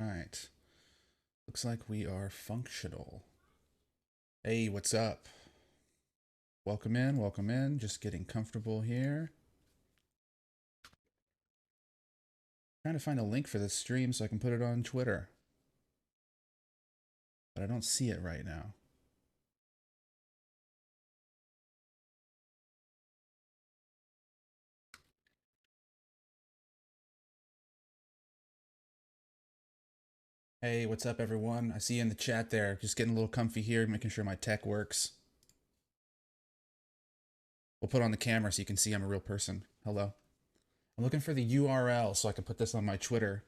All right. Looks like we are functional. Hey, what's up? Welcome in, welcome in. Just getting comfortable here. Trying to find a link for this stream so I can put it on Twitter. But I don't see it right now. Hey, what's up, everyone? I see you in the chat there. Just getting a little comfy here, making sure my tech works. We'll put on the camera so you can see I'm a real person. Hello. I'm looking for the URL so I can put this on my Twitter.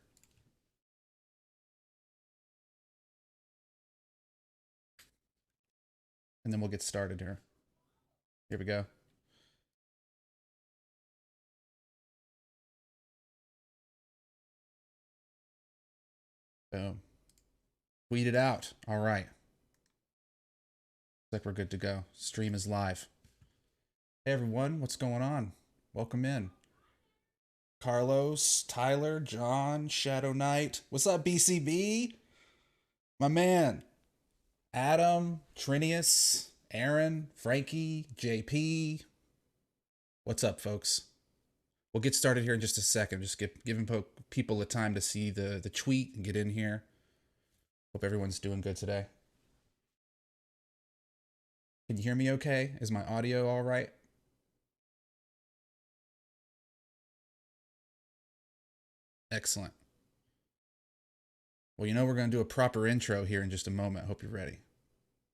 And then we'll get started here. Here we go. Boom. Tweet it out. All right. Looks like we're good to go. Stream is live. Hey everyone, what's going on? Welcome in. Carlos, Tyler, John, Shadow Knight. What's up, BCB? My man. Adam, Trinius, Aaron, Frankie, JP. What's up, folks? We'll get started here in just a second. Just giving people the time to see the tweet and get in here. Hope everyone's doing good today. Can you hear me okay? Is my audio all right? Excellent. Well, we're going to do a proper intro here in just a moment. Hope you're ready.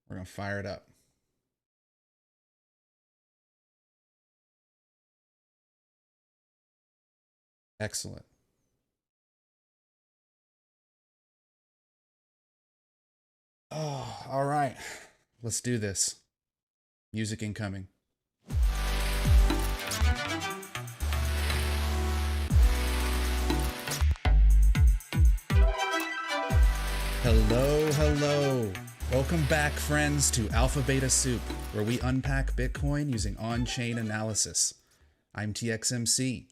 We're going to fire it up. Excellent. Oh, all right. Let's do this. Music incoming. Hello, hello. Welcome back, friends, to Alpha Beta Soup, where we unpack Bitcoin using on-chain analysis. I'm TXMC,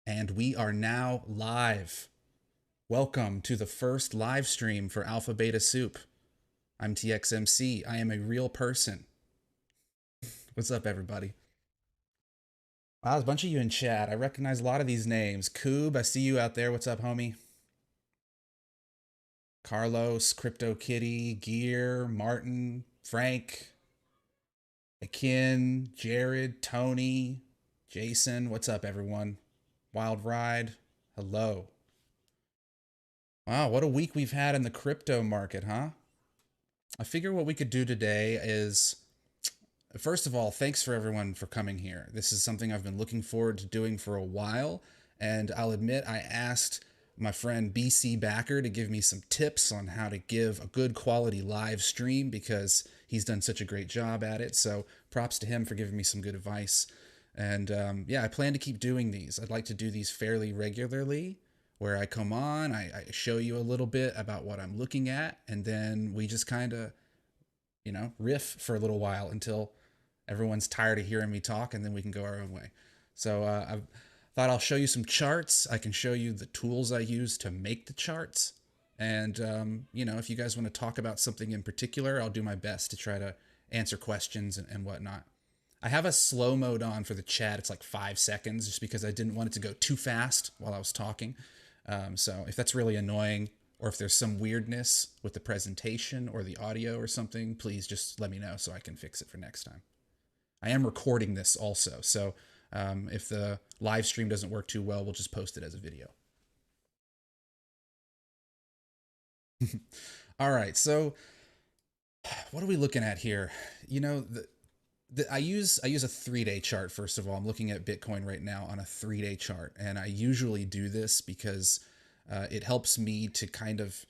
and we are now live. Welcome to the first live stream for Alpha Beta Soup. I'm TXMC. I am a real person. What's up, everybody? Wow, there's a bunch of you in chat. I recognize a lot of these names. Coob, I see you out there. What's up, homie? Carlos, CryptoKitty, Gear, Martin, Frank, Akin, Jared, Tony, Jason. What's up, everyone? Wild Ride, hello. Wow, what a week we've had in the crypto market, huh? I figure what we could do today is, first of all, thanks for everyone for coming here. This is something I've been looking forward to doing for a while, and I'll admit I asked my friend BC Backer to give me some tips on how to give a good quality live stream because he's done such a great job at it. So props to him for giving me some good advice. And yeah, I plan to keep doing these. I'd like to do these fairly regularly where I come on, I show you a little bit about what I'm looking at, and then we just kind of, riff for a little while until everyone's tired of hearing me talk, and then we can go our own way. So I thought I'll show you some charts. I can show you the tools I use to make the charts. And, if you guys want to talk about something in particular, I'll do my best to try to answer questions and whatnot. I have a slow mode on for the chat. It's like 5 seconds just because I didn't want it to go too fast while I was talking. So if that's really annoying, or if there's some weirdness with the presentation or the audio or something, please just let me know so I can fix it for next time. I am recording this also, so if the live stream doesn't work too well, we'll just post it as a video. All right, so what are we looking at here? I use a 3-day chart. First of all, I'm looking at Bitcoin right now on a 3-day chart, and I usually do this because it helps me to kind of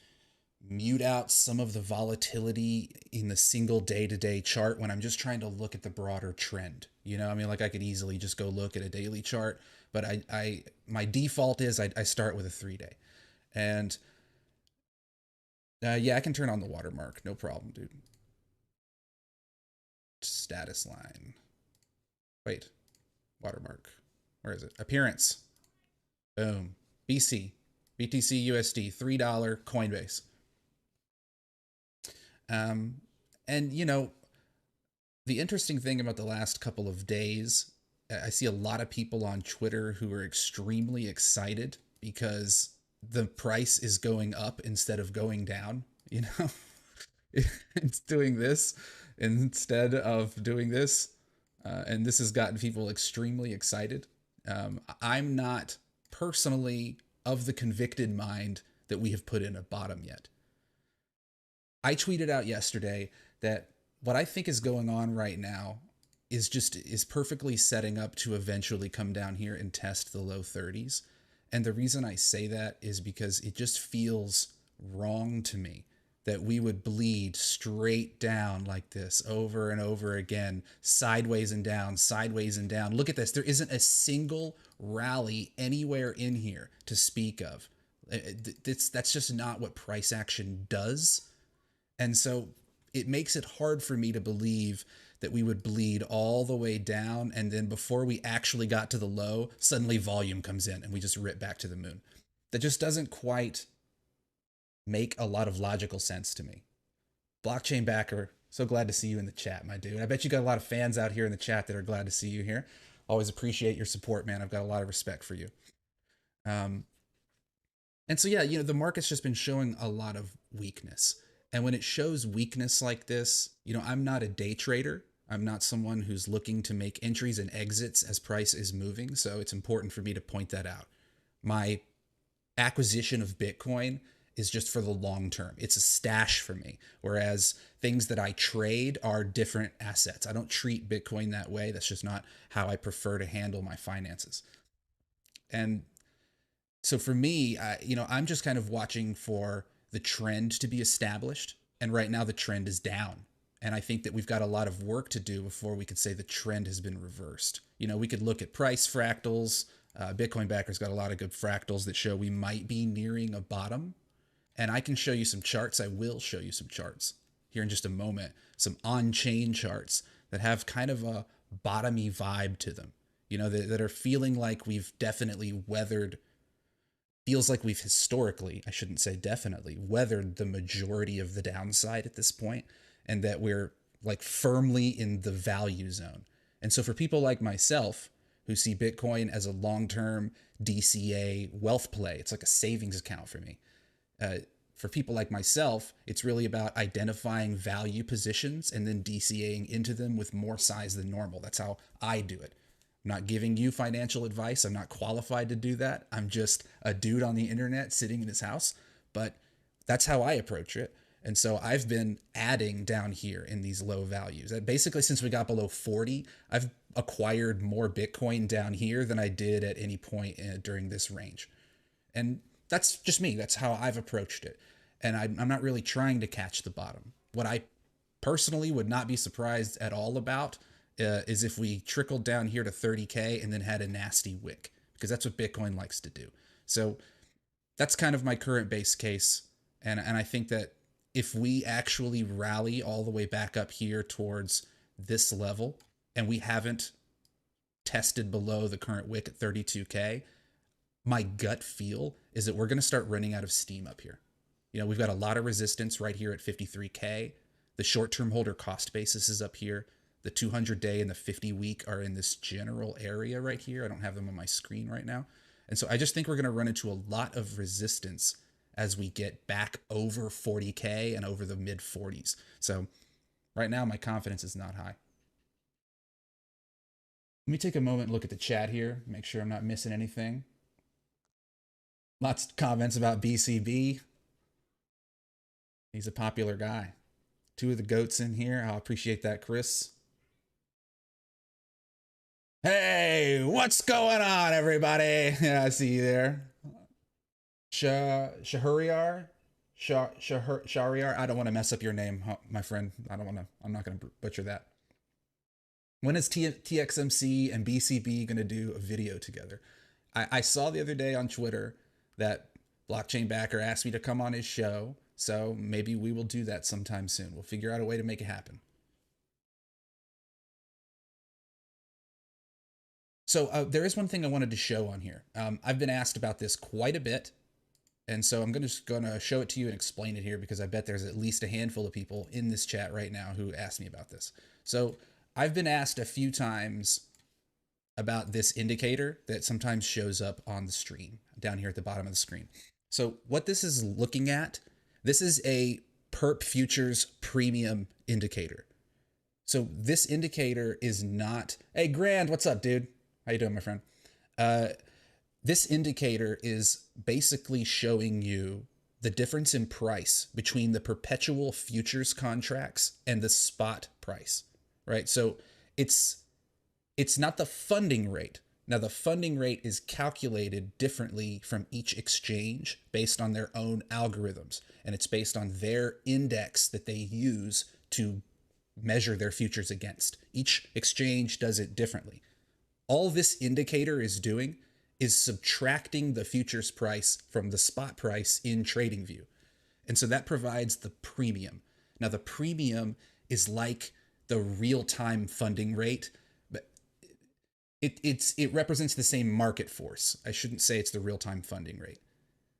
mute out some of the volatility in the single day-to-day chart when I'm just trying to look at the broader trend. Like I could easily just go look at a daily chart, but my default is I start with a 3-day, and yeah, I can turn on the watermark, no problem, dude. Status line. Wait, watermark. Where is it? Appearance. Boom. BC. BTC USD, $3 Coinbase. And you know, the interesting thing about the last couple of days, I see a lot of people on Twitter who are extremely excited because the price is going up instead of going down. You know, it's doing this instead of doing this. And this has gotten people extremely excited. I'm not personally of the convicted mind that we have put in a bottom yet. I tweeted out yesterday that what I think is going on right now is perfectly setting up to eventually come down here and test the low 30s. And the reason I say that is because it just feels wrong to me that we would bleed straight down like this over and over again, sideways and down, sideways and down. Look at this. There isn't a single rally anywhere in here to speak of. That's just not what price action does. And so it makes it hard for me to believe that we would bleed all the way down, and then before we actually got to the low, suddenly volume comes in and we just rip back to the moon. That just doesn't quite make a lot of logical sense to me. Blockchain backer, so glad to see you in the chat, my dude. I bet you got a lot of fans out here in the chat that are glad to see you here. Always appreciate your support, man. I've got a lot of respect for you. And so, yeah, you know, the market's just been showing a lot of weakness. And when it shows weakness like this, you know, I'm not a day trader. I'm not someone who's looking to make entries and exits as price is moving. So it's important for me to point that out. My acquisition of Bitcoin is just for the long term. It's a stash for me. Whereas things that I trade are different assets. I don't treat Bitcoin that way. That's just not how I prefer to handle my finances. And so for me, you know, I'm just kind of watching for the trend to be established. And right now the trend is down. And I think that we've got a lot of work to do before we could say the trend has been reversed. You know, we could look at price fractals. Bitcoin Backer's got a lot of good fractals that show we might be nearing a bottom. And I can show you some charts. I will show you some charts here in just a moment. Some on-chain charts that have kind of a bottomy vibe to them. You know, that are feeling like we've definitely weathered, feels like we've historically, I shouldn't say definitely, weathered the majority of the downside at this point, and that we're like firmly in the value zone. And so for people like myself who see Bitcoin as a long-term DCA wealth play, it's like a savings account for me. For people like myself, it's really about identifying value positions and then DCAing into them with more size than normal. That's how I do it. I'm not giving you financial advice. I'm not qualified to do that. I'm just a dude on the internet sitting in his house, but that's how I approach it. And so I've been adding down here in these low values. Basically, since we got below 40, I've acquired more Bitcoin down here than I did at any point during this range. And that's just me. That's how I've approached it. And I'm not really trying to catch the bottom. What I personally would not be surprised at all about is if we trickled down here to 30K and then had a nasty wick, because that's what Bitcoin likes to do. So that's kind of my current base case. And I think that if we actually rally all the way back up here towards this level and we haven't tested below the current wick at 32K, my gut feel is that we're going to start running out of steam up here. You know, we've got a lot of resistance right here at 53K. The short-term holder cost basis is up here. The 200-day and the 50-week are in this general area right here. I don't have them on my screen right now. And so I just think we're going to run into a lot of resistance as we get back over 40K and over the mid-40s. So right now, my confidence is not high. Let me take a moment and look at the chat here, make sure I'm not missing anything. Lots of comments about BCB. He's a popular guy. Two of the goats in here. I'll appreciate that, Chris. Hey, what's going on, everybody? Yeah, I see you there. Shahriar? Shahriar? I don't want to mess up your name, my friend. I'm not going to butcher that. When is TXMC and BCB going to do a video together? I saw the other day on Twitter that Blockchain Backer asked me to come on his show, so maybe we will do that sometime soon. We'll figure out a way to make it happen. So there is one thing I wanted to show on here. I've been asked about this quite a bit, And so I'm just going to show it to you and explain it here because I bet there's at least a handful of people in this chat right now who asked me about this. So I've been asked a few times about this indicator that sometimes shows up on the stream down here at the bottom of the screen. So what this is looking at, this is a perp futures premium indicator. So this indicator is not, hey Grand, what's up, dude? How you doing, my friend? This indicator is basically showing you the difference in price between the perpetual futures contracts and the spot price, right? So it's not the funding rate. Now, the funding rate is calculated differently from each exchange based on their own algorithms, and it's based on their index that they use to measure their futures against. Each exchange does it differently. All this indicator is doing is subtracting the futures price from the spot price in TradingView. And so that provides the premium. Now, the premium is like the real-time funding rate, but it represents the same market force. I shouldn't say it's the real-time funding rate.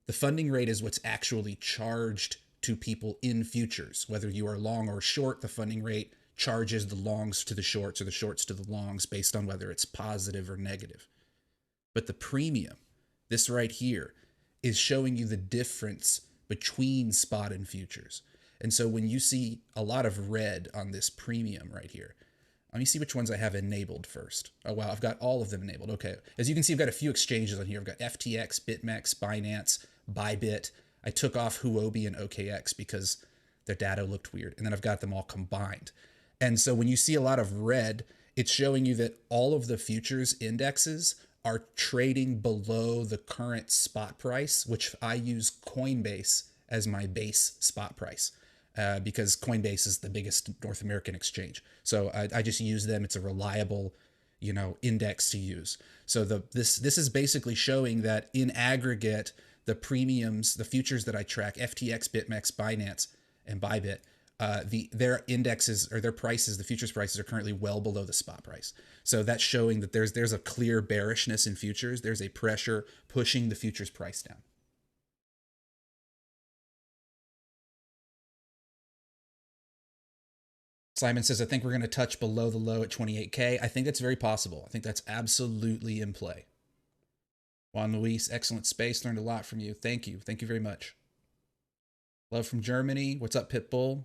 The funding rate is what's actually charged to people in futures. Whether you are long or short, the funding rate charges the longs to the shorts or the shorts to the longs based on whether it's positive or negative. But the premium, this right here, is showing you the difference between spot and futures. And so when you see a lot of red on this premium right here, let me see which ones I have enabled first. Oh, wow, I've got all of them enabled. Okay, as you can see, I've got a few exchanges on here. I've got FTX, BitMEX, Binance, Bybit. I took off Huobi and OKX because their data looked weird. And then I've got them all combined. And so when you see a lot of red, it's showing you that all of the futures indexes are trading below the current spot price, which I use Coinbase as my base spot price because Coinbase is the biggest North American exchange. So I just use them. It's a reliable, index to use. So this is basically showing that in aggregate, the premiums, the futures that I track, FTX, BitMEX, Binance, and Bybit, their indexes or their prices, the futures prices are currently well below the spot price. So that's showing that there's a clear bearishness in futures. There's a pressure pushing the futures price down. Simon says, I think we're going to touch below the low at 28K. I think that's very possible. I think that's absolutely in play. Juan Luis, excellent space. Learned a lot from you. Thank you. Thank you very much. Love from Germany. What's up, Pitbull?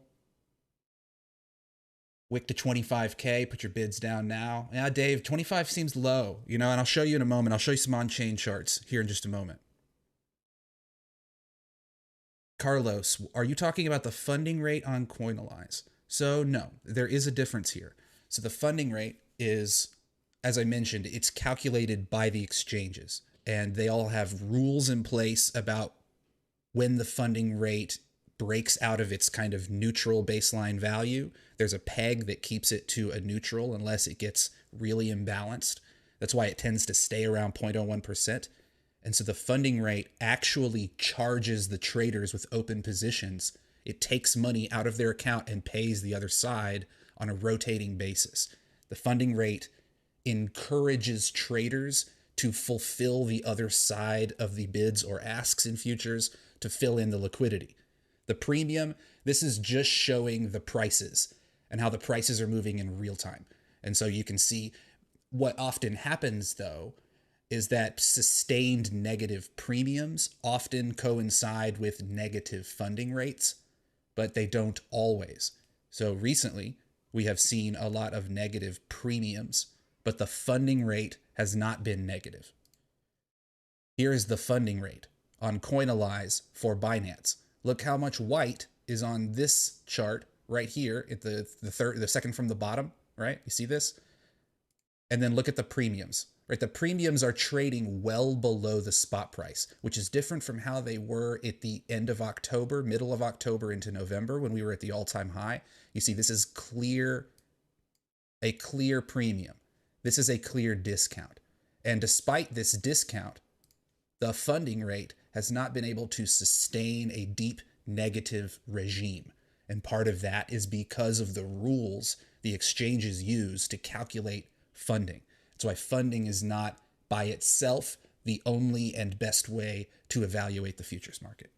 Wick to 25K. Put your bids down now. Yeah, Dave, 25 seems low, and I'll show you in a moment. I'll show you some on-chain charts here in just a moment. Carlos, are you talking about the funding rate on Coinalyze? So no, there is a difference here. So the funding rate is, as I mentioned, it's calculated by the exchanges, and they all have rules in place about when the funding rate breaks out of its kind of neutral baseline value. There's a peg that keeps it to a neutral unless it gets really imbalanced. That's why it tends to stay around 0.01%. And so the funding rate actually charges the traders with open positions. It takes money out of their account and pays the other side on a rotating basis. The funding rate encourages traders to fulfill the other side of the bids or asks in futures to fill in the liquidity. The premium, this is just showing the prices and how the prices are moving in real time. And so you can see what often happens, though, is that sustained negative premiums often coincide with negative funding rates, but they don't always. So recently, we have seen a lot of negative premiums, but the funding rate has not been negative. Here is the funding rate on Coinalyze for Binance. Look how much white is on this chart right here at the second from the bottom, right? You see this? And then look at the premiums, right? The premiums are trading well below the spot price, which is different from how they were at the end of October, middle of October into November when we were at the all-time high. You see, this is a clear premium. This is a clear discount. And despite this discount, the funding rate has not been able to sustain a deep negative regime. And part of that is because of the rules the exchanges use to calculate funding. That's why funding is not by itself the only and best way to evaluate the futures market.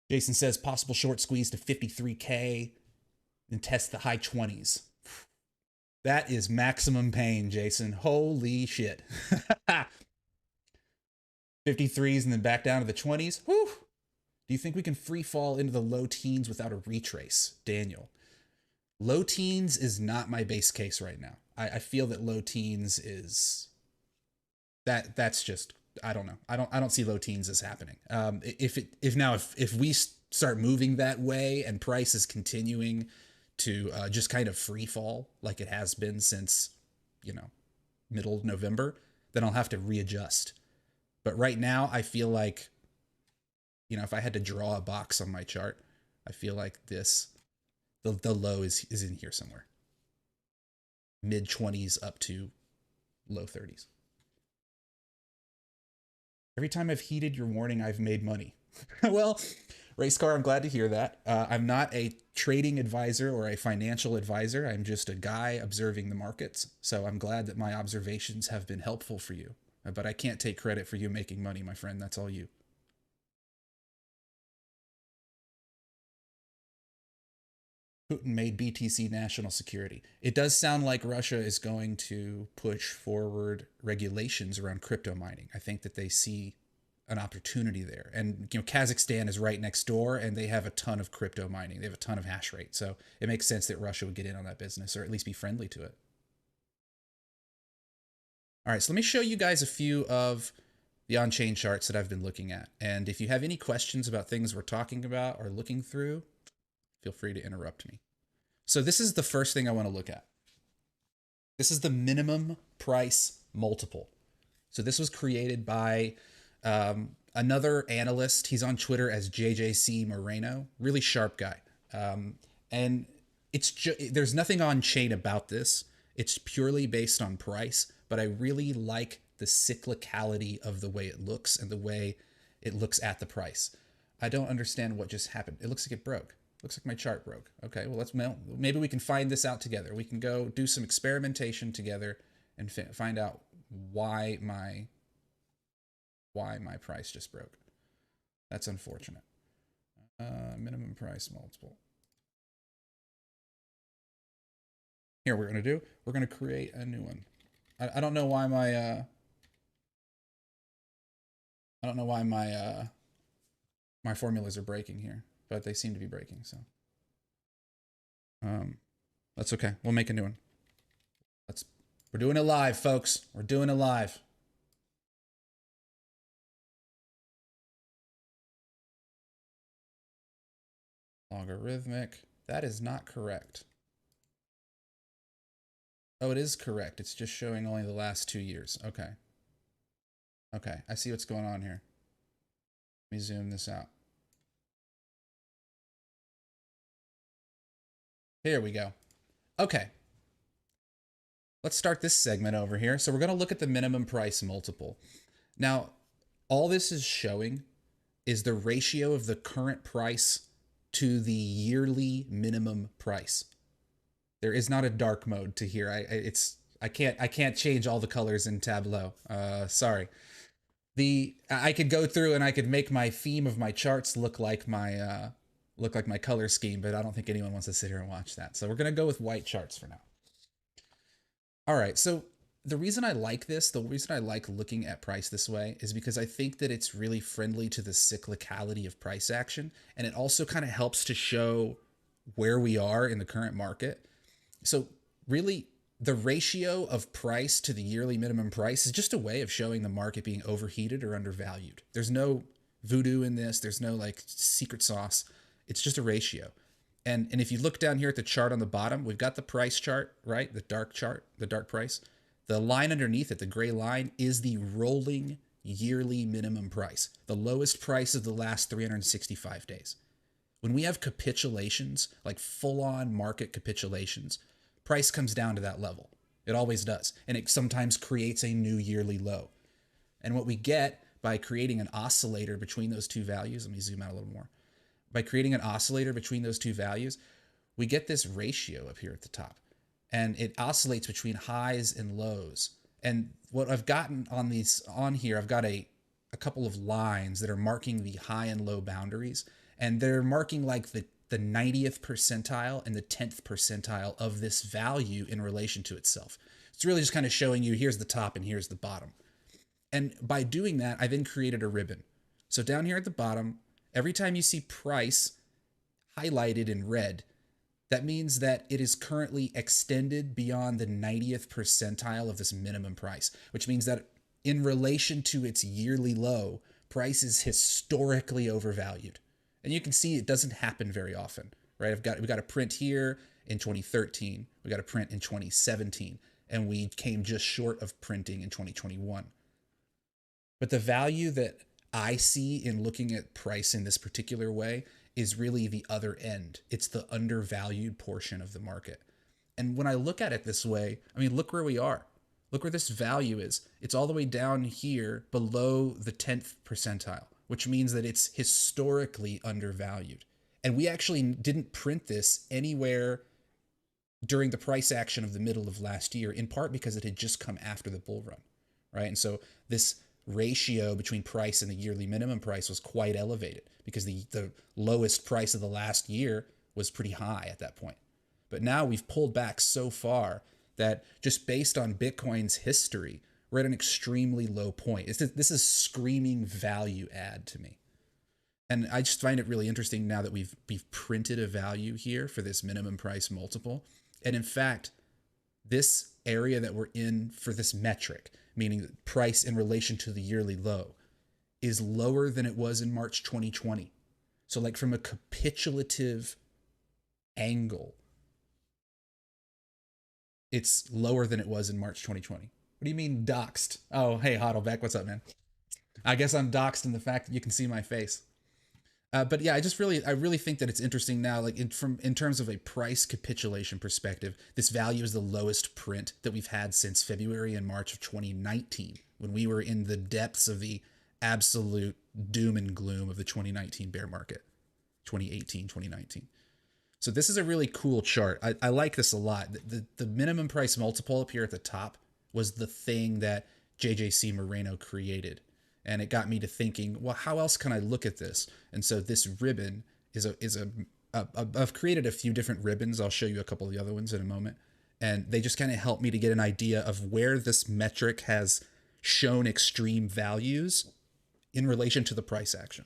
Jason says possible short squeeze to 53K and test the high 20s. That is maximum pain, Jason. Holy shit. 53s and then back down to the 20s. Whew. Do you think we can free fall into the low teens without a retrace? Daniel. Low teens is not my base case right now. I feel that low teens is that's just, I don't know. I don't see low teens as happening. If we start moving that way and price is continuing to just kind of free fall like it has been since, middle of November, then I'll have to readjust. But right now I feel like, if I had to draw a box on my chart, I feel like the low is in here somewhere. Mid 20s up to low 30s. Every time I've heeded your warning, I've made money. Well, Racecar, I'm glad to hear that. I'm not a trading advisor or a financial advisor. I'm just a guy observing the markets. So I'm glad that my observations have been helpful for you. But I can't take credit for you making money, my friend. That's all you. Putin made BTC national security. It does sound like Russia is going to push forward regulations around crypto mining. I think that they see an opportunity there. And Kazakhstan is right next door and they have a ton of crypto mining. They have a ton of hash rate. So it makes sense that Russia would get in on that business or at least be friendly to it. All right, so let me show you guys a few of the on-chain charts that I've been looking at. And if you have any questions about things we're talking about or looking through, feel free to interrupt me. So this is the first thing I want to look at. This is the minimum price multiple. So this was created by another analyst. He's on Twitter as JJC Moreno, really sharp guy. And there's nothing on chain about this. It's purely based on price, but I really like the cyclicality of the way it looks and the way it looks at the price. I don't understand what just happened. It looks like it broke. Looks like my chart broke. Okay, well, maybe we can find this out together. We can go do some experimentation together and find out why my price just broke. That's unfortunate. Minimum price multiple. Here, we're going to create a new one. I don't know why my formulas are breaking here, but they seem to be breaking, so that's okay. We'll make a new one. We're doing it live, folks. We're doing it live. Logarithmic. That is not correct. Oh, it is correct. It's just showing only the last 2 years. Okay. Okay, I see what's going on here. Let me zoom this out. Here we go. Okay. Let's start this segment over here. So we're going to look at the minimum price multiple. Now, all this is showing is the ratio of the current price to the yearly minimum price. There is not a dark mode to here. I can't change all the colors in Tableau. Sorry. I could go through and I could make my theme of my charts look like my color scheme, but I don't think anyone wants to sit here and watch that. So we're going to go with white charts for now. All right. So the reason I like this, the reason I like looking at price this way is because I think that it's really friendly to the cyclicality of price action. And it also kind of helps to show where we are in the current market. So really the ratio of price to the yearly minimum price is just a way of showing the market being overheated or undervalued. There's no voodoo in this. There's no like secret sauce. It's just a ratio. And if you look down here at the chart on the bottom, we've got the price chart, right? The dark chart, the dark price. The line underneath it, the gray line, is the rolling yearly minimum price, the lowest price of the last 365 days. When we have capitulations, like full-on market capitulations, price comes down to that level. It always does. And it sometimes creates a new yearly low. And what we get by creating an oscillator between those two values, let me zoom out a little more. By creating an oscillator between those two values, we get this ratio up here at the top. and it oscillates between highs and lows. And what I've gotten on here, I've got a couple of lines that are marking the high and low boundaries, and they're marking like the 90th percentile and the 10th percentile of this value in relation to itself. It's really just kind of showing you here's the top and here's the bottom. And by doing that, I then created a ribbon. So down here at the bottom, every time you see price highlighted in red, that means that it is currently extended beyond the 90th percentile of this minimum price, which means that in relation to its yearly low, price is historically overvalued. And you can see it doesn't happen very often, right? We got a print here in 2013, we got a print in 2017, and we came just short of printing in 2021. But the value that I see in looking at price in this particular way is really the other end. It's the undervalued portion of the market. And when I look at it this way, I mean, look where we are. Look where this value is. It's all the way down here below the 10th percentile, which means that it's historically undervalued. And we actually didn't print this anywhere during the price action of the middle of last year, in part because it had just come after the bull run, right? And so this ratio between price and the yearly minimum price was quite elevated because the lowest price of the last year was pretty high at that point. But now we've pulled back so far that just based on Bitcoin's history, we're at an extremely low point. This is screaming value add to me. And I just find it really interesting now that we've printed a value here for this minimum price multiple. And in fact, this area that we're in for this metric, meaning price in relation to the yearly low, is lower than it was in March 2020. So like from a capitulative angle, it's lower than it was in March 2020. What do you mean doxed? Oh, hey, Hodlbeck, what's up, man? I guess I'm doxed in the fact that you can see my face. But yeah, I really think that it's interesting now, like in terms of a price capitulation perspective, this value is the lowest print that we've had since February and March of 2019, when we were in the depths of the absolute doom and gloom of the 2019 bear market, 2018, 2019. So this is a really cool chart. I like this a lot. The minimum price multiple up here at the top was the thing that JJC Moreno created. And it got me to thinking, well, how else can I look at this? And so this ribbon I've created a few different ribbons. I'll show you a couple of the other ones in a moment. And they just kind of help me to get an idea of where this metric has shown extreme values in relation to the price action.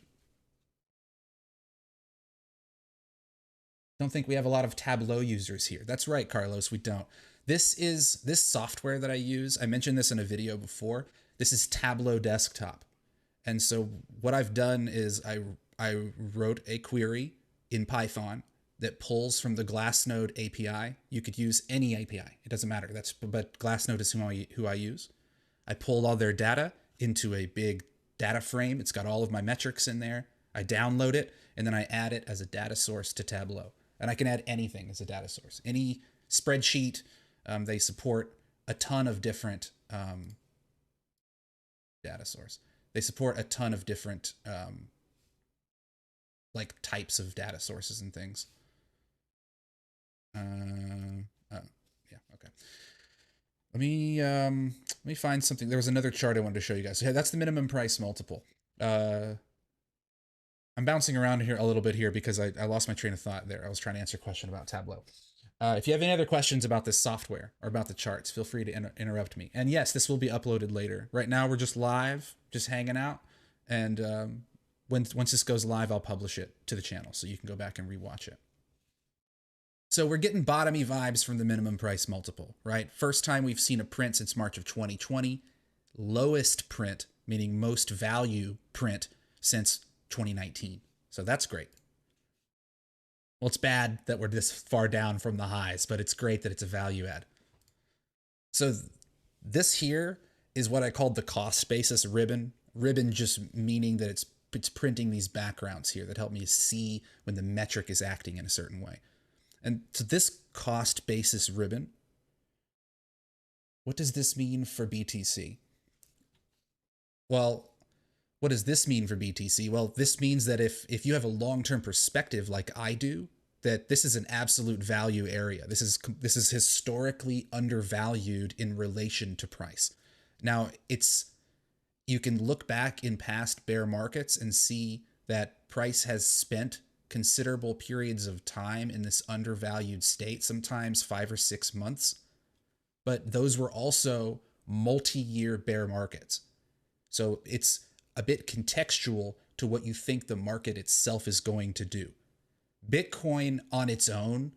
Don't think we have a lot of Tableau users here. That's right, Carlos, we don't. This software that I use, I mentioned this in a video before. This is Tableau Desktop. And so what I've done is I wrote a query in Python that pulls from the Glassnode API. You could use any API. It doesn't matter. But Glassnode is who I use. I pulled all their data into a big data frame. It's got all of my metrics in there. I download it, and then I add it as a data source to Tableau. And I can add anything as a data source. Any spreadsheet. They support a ton of different data source. They support a ton of different like types of data sources and things. Yeah, okay. Let me find something. There was another chart I wanted to show you guys. So yeah, that's the minimum price multiple. I'm bouncing around here a little bit here because I lost my train of thought there. I was trying to answer a question about Tableau. If you have any other questions about this software or about the charts, feel free to interrupt me. And yes, this will be uploaded later. Right now, we're just live, just hanging out. And once this goes live, I'll publish it to the channel so you can go back and rewatch it. So we're getting bottomy vibes from the minimum price multiple, right? First time we've seen a print since March of 2020. Lowest print, meaning most value print, since 2019. So that's great. Well, it's bad that we're this far down from the highs, but it's great that it's a value add. So this here is what I called the cost basis ribbon. Ribbon just meaning that it's printing these backgrounds here that help me see when the metric is acting in a certain way. And so this cost basis ribbon, what does this mean for BTC? Well, what does this mean for BTC? Well, this means that if you have a long-term perspective like I do, that this is an absolute value area. This is historically undervalued in relation to price. Now, you can look back in past bear markets and see that price has spent considerable periods of time in this undervalued state, sometimes 5 or 6 months. But those were also multi-year bear markets. So it's a bit contextual to what you think the market itself is going to do. Bitcoin on its own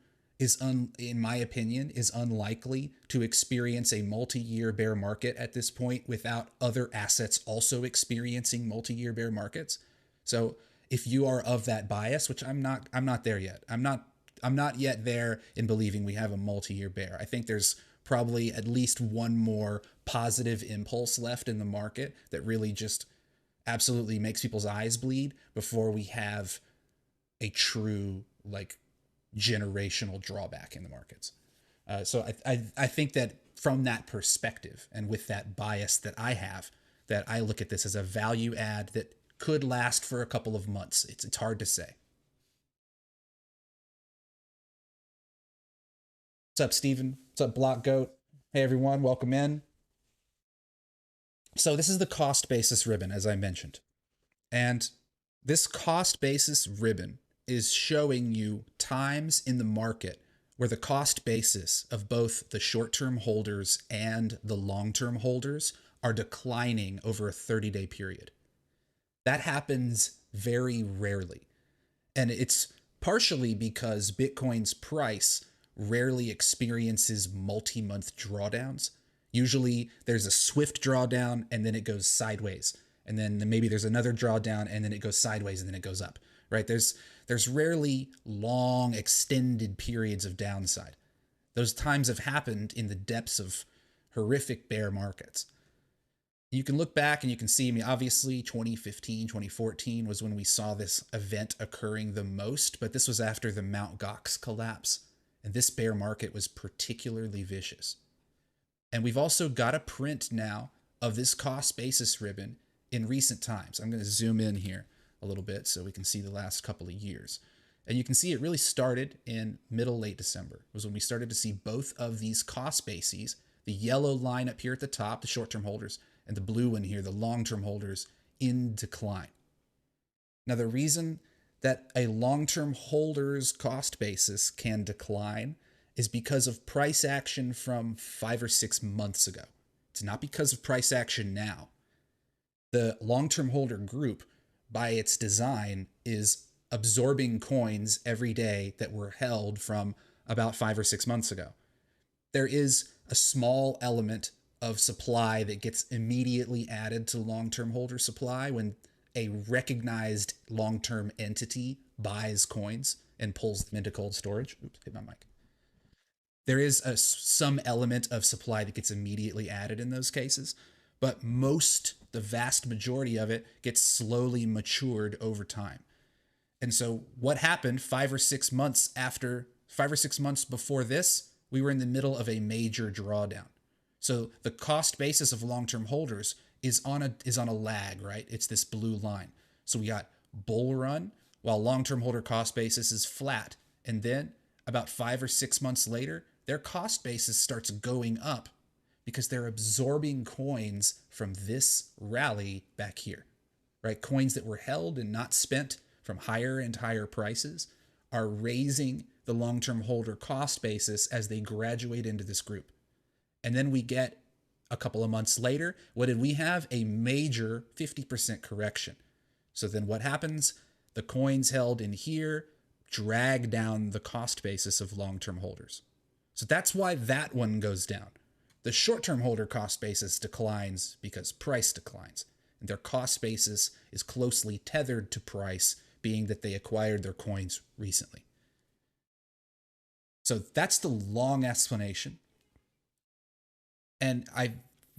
in my opinion, is unlikely to experience a multi-year bear market at this point without other assets also experiencing multi-year bear markets. So if you are of that bias, which I'm not there yet. I'm not yet there in believing we have a multi-year bear. I think there's probably at least one more positive impulse left in the market that really just absolutely makes people's eyes bleed before we have a true generational drawback in the markets. So I think that from that perspective and with that bias that I have, that I look at this as a value add that could last for a couple of months. It's hard to say. What's up, Steven? What's up, Block Goat? Hey, everyone. Welcome in. So this is the cost basis ribbon, as I mentioned. And this cost basis ribbon is showing you times in the market where the cost basis of both the short-term holders and the long-term holders are declining over a 30-day period. That happens very rarely. And it's partially because Bitcoin's price rarely experiences multi-month drawdowns. Usually there's a swift drawdown and then it goes sideways. And then maybe there's another drawdown and then it goes sideways and then it goes up, right? There's rarely long extended periods of downside. Those times have happened in the depths of horrific bear markets. You can look back and you can see, I mean, obviously 2015, 2014 was when we saw this event occurring the most, but this was after the Mt. Gox collapse. And this bear market was particularly vicious. And we've also got a print now of this cost basis ribbon in recent times. I'm going to zoom in here a little bit so we can see the last couple of years. And you can see it really started in late December. It was when we started to see both of these cost bases, the yellow line up here at the top, the short-term holders, and the blue one here, the long-term holders, in decline. Now, the reason that a long-term holder's cost basis can decline is because of price action from 5 or 6 months ago. It's not because of price action now. The long-term holder group, by its design, is absorbing coins every day that were held from about 5 or 6 months ago. There is a small element of supply that gets immediately added to long-term holder supply when a recognized long-term entity buys coins and pulls them into cold storage. Oops, hit my mic. There is some element of supply that gets immediately added in those cases, but the vast majority of it gets slowly matured over time. And so what happened 5 or 6 months before this, we were in the middle of a major drawdown. So the cost basis of long-term holders is on a lag, right? It's this blue line. So we got bull run while long-term holder cost basis is flat. And then about 5 or 6 months later, their cost basis starts going up because they're absorbing coins from this rally back here, right? Coins that were held and not spent from higher and higher prices are raising the long-term holder cost basis as they graduate into this group. And then we get a couple of months later, what did we have? A major 50% correction. So then what happens? The coins held in here drag down the cost basis of long-term holders. So that's why that one goes down. The short-term holder cost basis declines because price declines. And their cost basis is closely tethered to price, being that they acquired their coins recently. So that's the long explanation. And I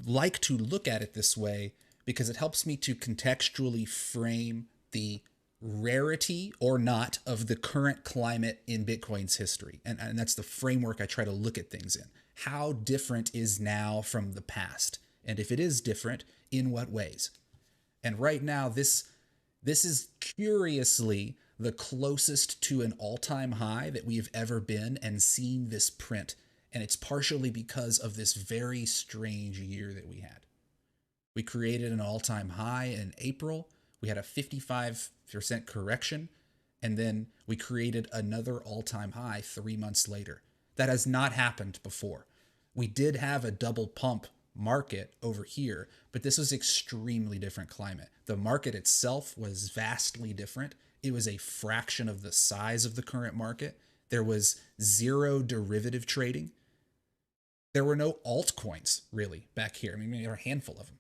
like to look at it this way because it helps me to contextually frame the rarity or not of the current climate in Bitcoin's history. And that's the framework I try to look at things in. How different is now from the past? And if it is different, in what ways? And right now, this is curiously the closest to an all-time high that we have ever been and seen this print. And it's partially because of this very strange year that we had. We created an all-time high in April. We had a 55% correction. And then we created another all-time high 3 months later. That has not happened before. We did have a double pump market over here, but this was extremely different climate. The market itself was vastly different. It was a fraction of the size of the current market. There was zero derivative trading. There were no altcoins really back here. I mean, there were a handful of them.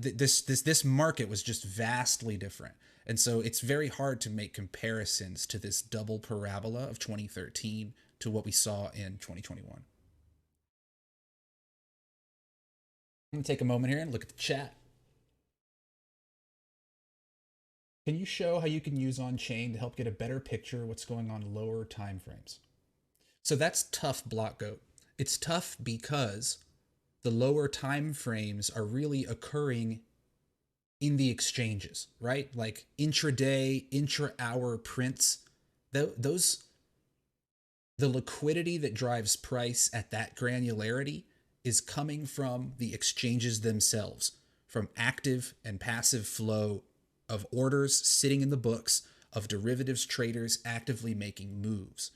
This market was just vastly different. And so it's very hard to make comparisons to this double parabola of 2013 to what we saw in 2021. I'm going to take a moment here and look at the chat. Can you show how you can use Onchain to help get a better picture of what's going on lower time frames? So that's tough, Blockgoat. It's tough because the lower time frames are really occurring in the exchanges, right? Like intraday, intra-hour prints. Those, the liquidity that drives price at that granularity is coming from the exchanges themselves, from active and passive flow of orders sitting in the books, of derivatives traders actively making moves.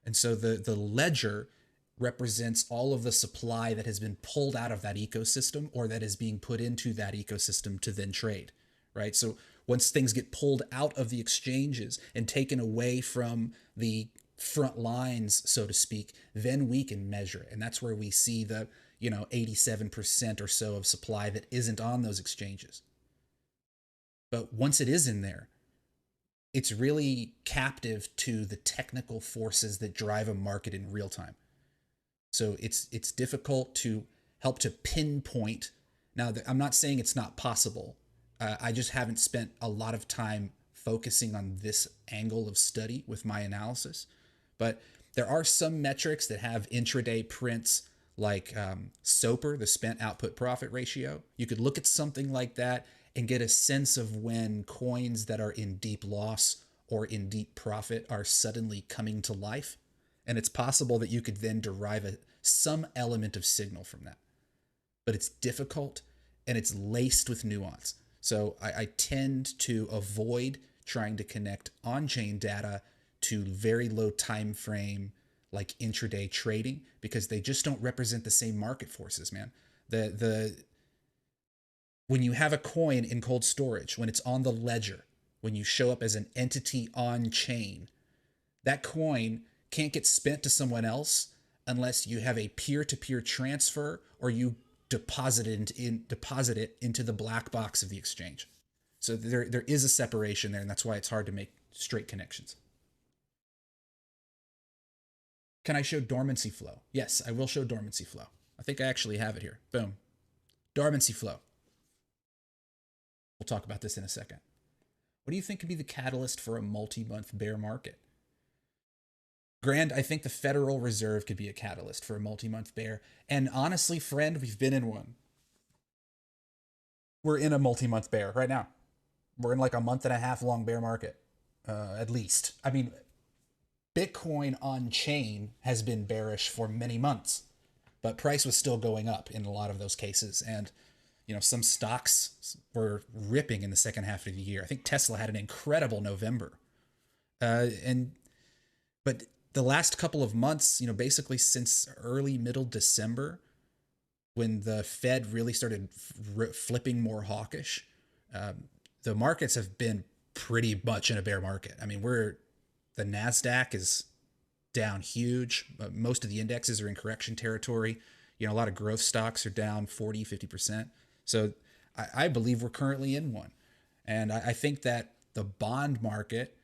And so the ledger represents all of the supply that has been pulled out of that ecosystem or that is being put into that ecosystem to then trade, right? So once things get pulled out of the exchanges and taken away from the front lines, so to speak, then we can measure it. And that's where we see the, 87% or so of supply that isn't on those exchanges. But once it is in there, it's really captive to the technical forces that drive a market in real time. So it's difficult to help to pinpoint. Now, I'm not saying it's not possible. I just haven't spent a lot of time focusing on this angle of study with my analysis. But there are some metrics that have intraday prints like SOPR, the spent output profit ratio. You could look at something like that and get a sense of when coins that are in deep loss or in deep profit are suddenly coming to life. And it's possible that you could then derive some element of signal from that. But it's difficult and it's laced with nuance. So I tend to avoid trying to connect on-chain data to very low time frame like intraday trading because they just don't represent the same market forces, man. When you have a coin in cold storage, when it's on the ledger, when you show up as an entity on chain, that coin can't get spent to someone else unless you have a peer-to-peer transfer or you deposit it into the black box of the exchange. So there is a separation there, and that's why it's hard to make straight connections. Can I show dormancy flow? Yes, I will show dormancy flow. I think I actually have it here. Boom. Dormancy flow. We'll talk about this in a second. What do you think could be the catalyst for a multi-month bear market? Grand, I think the Federal Reserve could be a catalyst for a multi-month bear. And honestly, friend, we've been in one. We're in a multi-month bear right now. We're in like a month and a half long bear market, at least. I mean, Bitcoin on chain has been bearish for many months, but price was still going up in a lot of those cases. And, some stocks were ripping in the second half of the year. I think Tesla had an incredible November. But the last couple of months, basically since early middle December, when the Fed really started flipping more hawkish, the markets have been pretty much in a bear market. I mean, the NASDAQ is down huge. Most of the indexes are in correction territory. A lot of growth stocks are down 40, 50%. So I believe we're currently in one. And I think that the bond market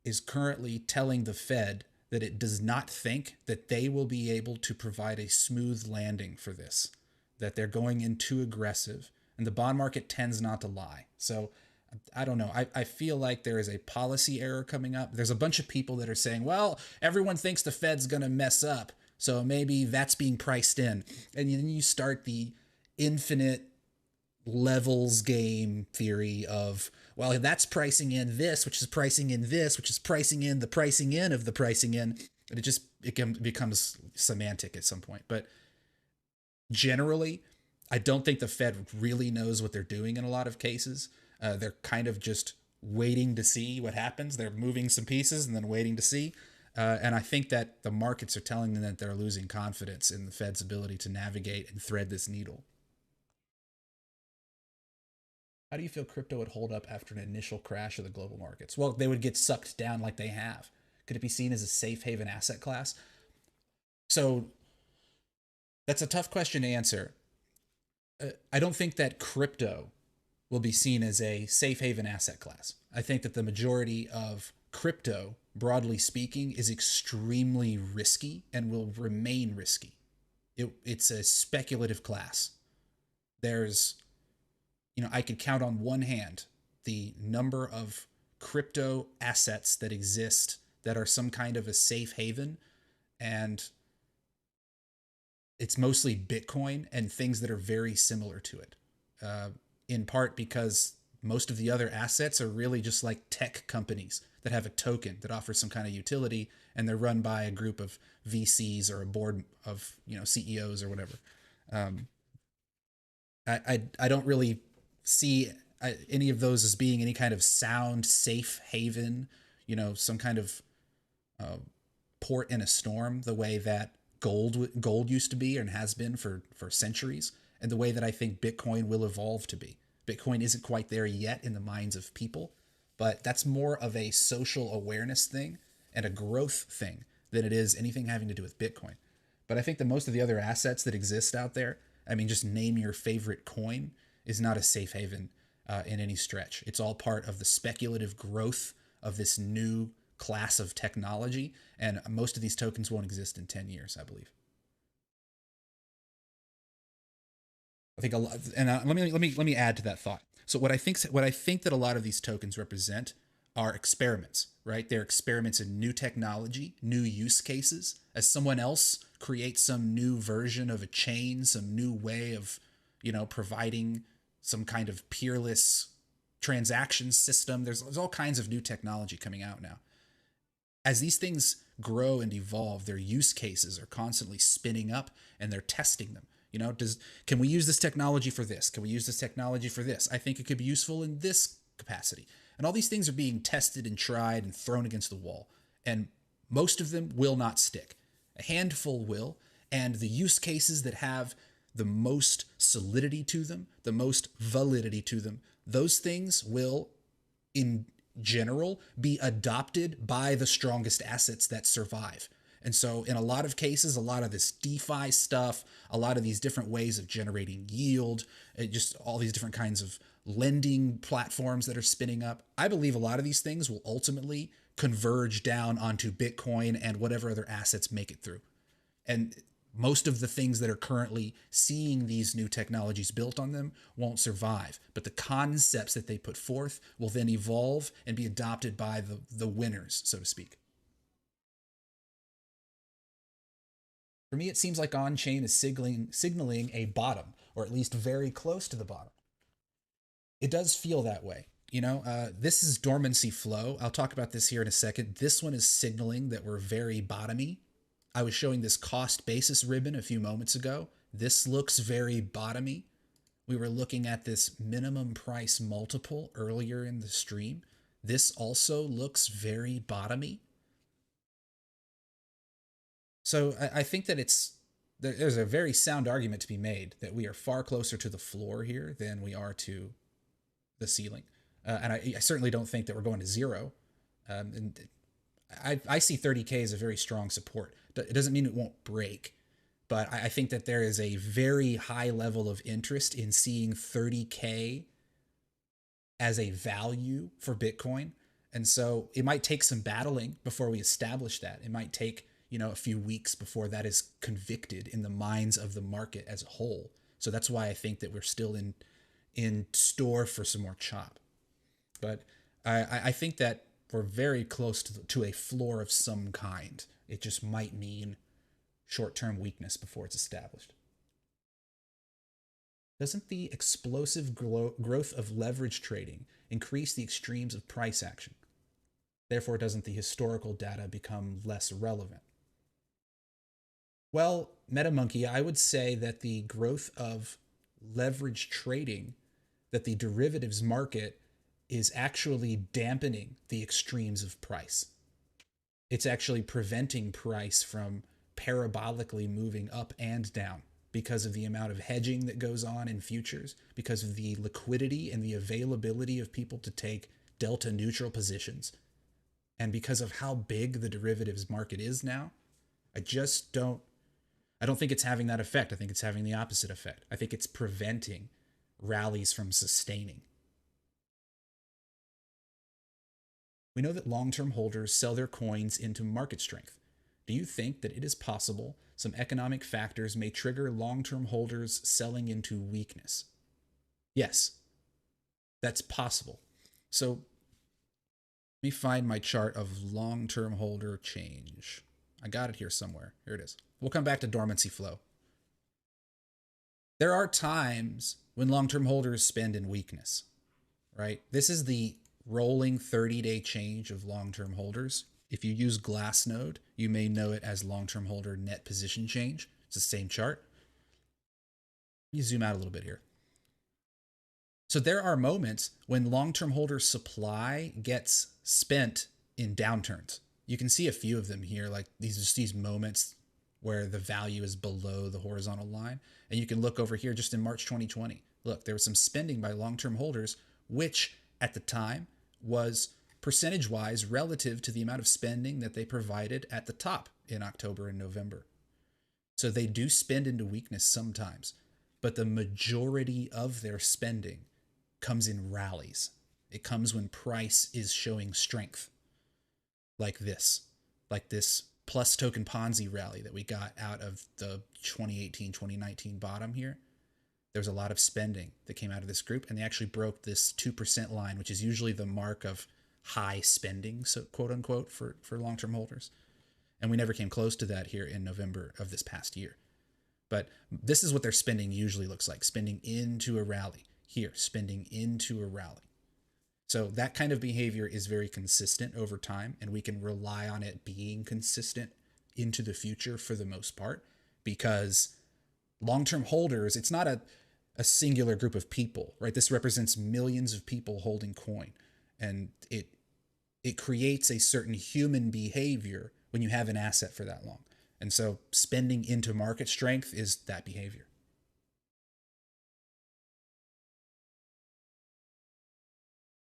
is currently telling the Fed that it does not think that they will be able to provide a smooth landing for this, that they're going in too aggressive, and the bond market tends not to lie. So I don't know. I feel like there is a policy error coming up. There's a bunch of people that are saying, well, everyone thinks the Fed's going to mess up, so maybe that's being priced in. And then you start the infinite levels game theory of, well, that's pricing in this, which is pricing in this, which is pricing in the pricing in of the pricing in. And becomes semantic at some point. But generally, I don't think the Fed really knows what they're doing in a lot of cases. They're kind of just waiting to see what happens. They're moving some pieces and then waiting to see. And I think that the markets are telling them that they're losing confidence in the Fed's ability to navigate and thread this needle. How do you feel crypto would hold up after an initial crash of the global markets? Well, they would get sucked down like they have. Could it be seen as a safe haven asset class? So that's a tough question to answer. I don't think that crypto will be seen as a safe haven asset class. I think that the majority of crypto, broadly speaking, is extremely risky and will remain risky. It's a speculative class. There's, I could count on one hand the number of crypto assets that exist that are some kind of a safe haven, and it's mostly Bitcoin and things that are very similar to it. In part because most of the other assets are really just like tech companies that have a token that offers some kind of utility, and they're run by a group of VCs or a board of CEOs or whatever. I don't really see any of those as being any kind of sound safe haven, some kind of port in a storm, the way that gold used to be and has been for centuries, and the way that I think Bitcoin will evolve to be. Bitcoin isn't quite there yet in the minds of people, but that's more of a social awareness thing and a growth thing than it is anything having to do with Bitcoin. But I think that most of the other assets that exist out there, I mean, just name your favorite coin, is not a safe haven in any stretch. It's all part of the speculative growth of this new class of technology, and most of these tokens won't exist in 10 years, I believe. I think a lot, and let me add to that thought. So what I think that a lot of these tokens represent are experiments, right? They're experiments in new technology, new use cases. As someone else creates some new version of a chain, some new way of, providing some kind of peerless transaction system. There's all kinds of new technology coming out now. As these things grow and evolve, their use cases are constantly spinning up and they're testing them. Can we use this technology for this? Can we use this technology for this? I think it could be useful in this capacity. And all these things are being tested and tried and thrown against the wall. And most of them will not stick. A handful will. And the use cases that have the most solidity to them, the most validity to them, those things will, in general, be adopted by the strongest assets that survive. And so in a lot of cases, a lot of this DeFi stuff, a lot of these different ways of generating yield, just all these different kinds of lending platforms that are spinning up, I believe a lot of these things will ultimately converge down onto Bitcoin and whatever other assets make it through. And most of the things that are currently seeing these new technologies built on them won't survive. But the concepts that they put forth will then evolve and be adopted by the winners, so to speak. For me, it seems like Onchain is signaling a bottom, or at least very close to the bottom. It does feel that way. This is dormancy flow. I'll talk about this here in a second. This one is signaling that we're very bottomy. I was showing this cost basis ribbon a few moments ago. This looks very bottomy. We were looking at this minimum price multiple earlier in the stream. This also looks very bottomy. So I think that there's a very sound argument to be made that we are far closer to the floor here than we are to the ceiling. And I certainly don't think that we're going to zero. And I see 30K as a very strong support. It doesn't mean it won't break, but I think that there is a very high level of interest in seeing 30K as a value for Bitcoin. And so it might take some battling before we establish that. It might take a few weeks before that is convicted in the minds of the market as a whole. So that's why I think that we're still in store for some more chop. But I think that we're very close to a floor of some kind. It just might mean short-term weakness before it's established. Doesn't the explosive growth of leverage trading increase the extremes of price action? Therefore, doesn't the historical data become less relevant? Well, MetaMonkey, I would say that the growth of leverage trading, that the derivatives market is actually dampening the extremes of price. It's actually preventing price from parabolically moving up and down because of the amount of hedging that goes on in futures, because of the liquidity and the availability of people to take delta neutral positions, and because of how big the derivatives market is now. I don't think it's having that effect. I think it's having the opposite effect. I think it's preventing rallies from sustaining. We know that long-term holders sell their coins into market strength. Do you think that it is possible some economic factors may trigger long-term holders selling into weakness? Yes, that's possible. So let me find my chart of long-term holder change. I got it here somewhere. Here it is. We'll come back to dormancy flow. There are times when long-term holders spend in weakness, right? This is the rolling 30-day change of long-term holders. If you use Glassnode, you may know it as long-term holder net position change. It's the same chart. Let me zoom out a little bit here. So there are moments when long-term holder supply gets spent in downturns. You can see a few of them here, like these moments where the value is below the horizontal line. And you can look over here just in March 2020. Look, there was some spending by long-term holders, which at the time was percentage-wise relative to the amount of spending that they provided at the top in October and November. So they do spend into weakness sometimes, but the majority of their spending comes in rallies. It comes when price is showing strength, like this plus token Ponzi rally that we got out of the 2018-2019 bottom here. There's a lot of spending that came out of this group, and they actually broke this 2% line, which is usually the mark of high spending, so quote unquote, for long-term holders. And we never came close to that here in November of this past year. But this is what their spending usually looks like, spending into a rally. Here, spending into a rally. So that kind of behavior is very consistent over time, and we can rely on it being consistent into the future for the most part, because long-term holders, it's not a singular group of people, right? This represents millions of people holding coin, and it creates a certain human behavior when you have an asset for that long. And so spending into market strength is that behavior.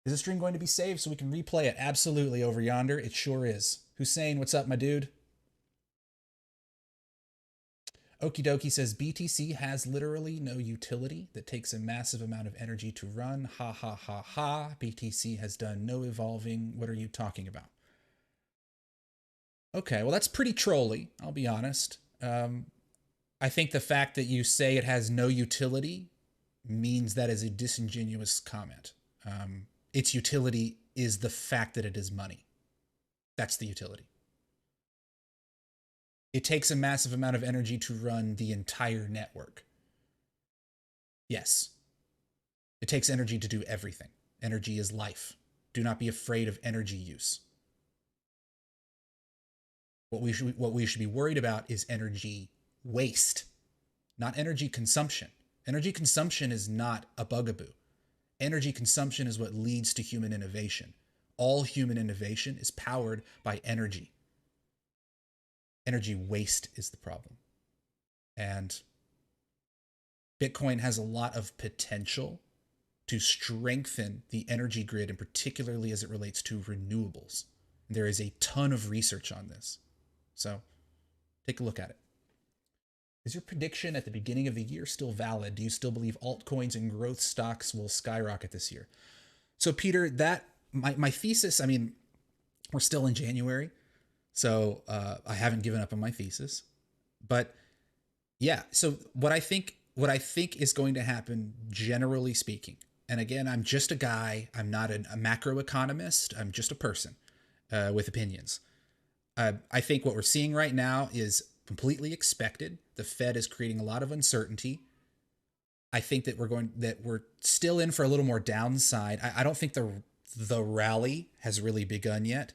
Is the stream going to be saved so we can replay it? Absolutely, over yonder. It sure is. Hussein, what's up, my dude? Okie dokie says BTC has literally no utility that takes a massive amount of energy to run. Ha ha ha ha. BTC has done no evolving. What are you talking about? Okay, well, that's pretty trolly, I'll be honest. I think the fact that you say it has no utility means that is a disingenuous comment. Its utility is the fact that it is money. That's the utility. It takes a massive amount of energy to run the entire network. Yes. It takes energy to do everything. Energy is life. Do not be afraid of energy use. What we should be worried about is energy waste, not energy consumption. Energy consumption is not a bugaboo. Energy consumption is what leads to human innovation. All human innovation is powered by energy. Energy waste is the problem. And Bitcoin has a lot of potential to strengthen the energy grid, and particularly as it relates to renewables. There is a ton of research on this. So take a look at it. Is your prediction at the beginning of the year still valid? Do you still believe altcoins and growth stocks will skyrocket this year? So Peter, my thesis, I mean, we're still in January, so I haven't given up on my thesis. But yeah, so what I think is going to happen, generally speaking, and again, I'm just a guy, I'm not a macroeconomist, I'm just a person with opinions. I think what we're seeing right now is completely expected. The Fed is creating a lot of uncertainty. I think that we're still in for a little more downside. I don't think the rally has really begun yet.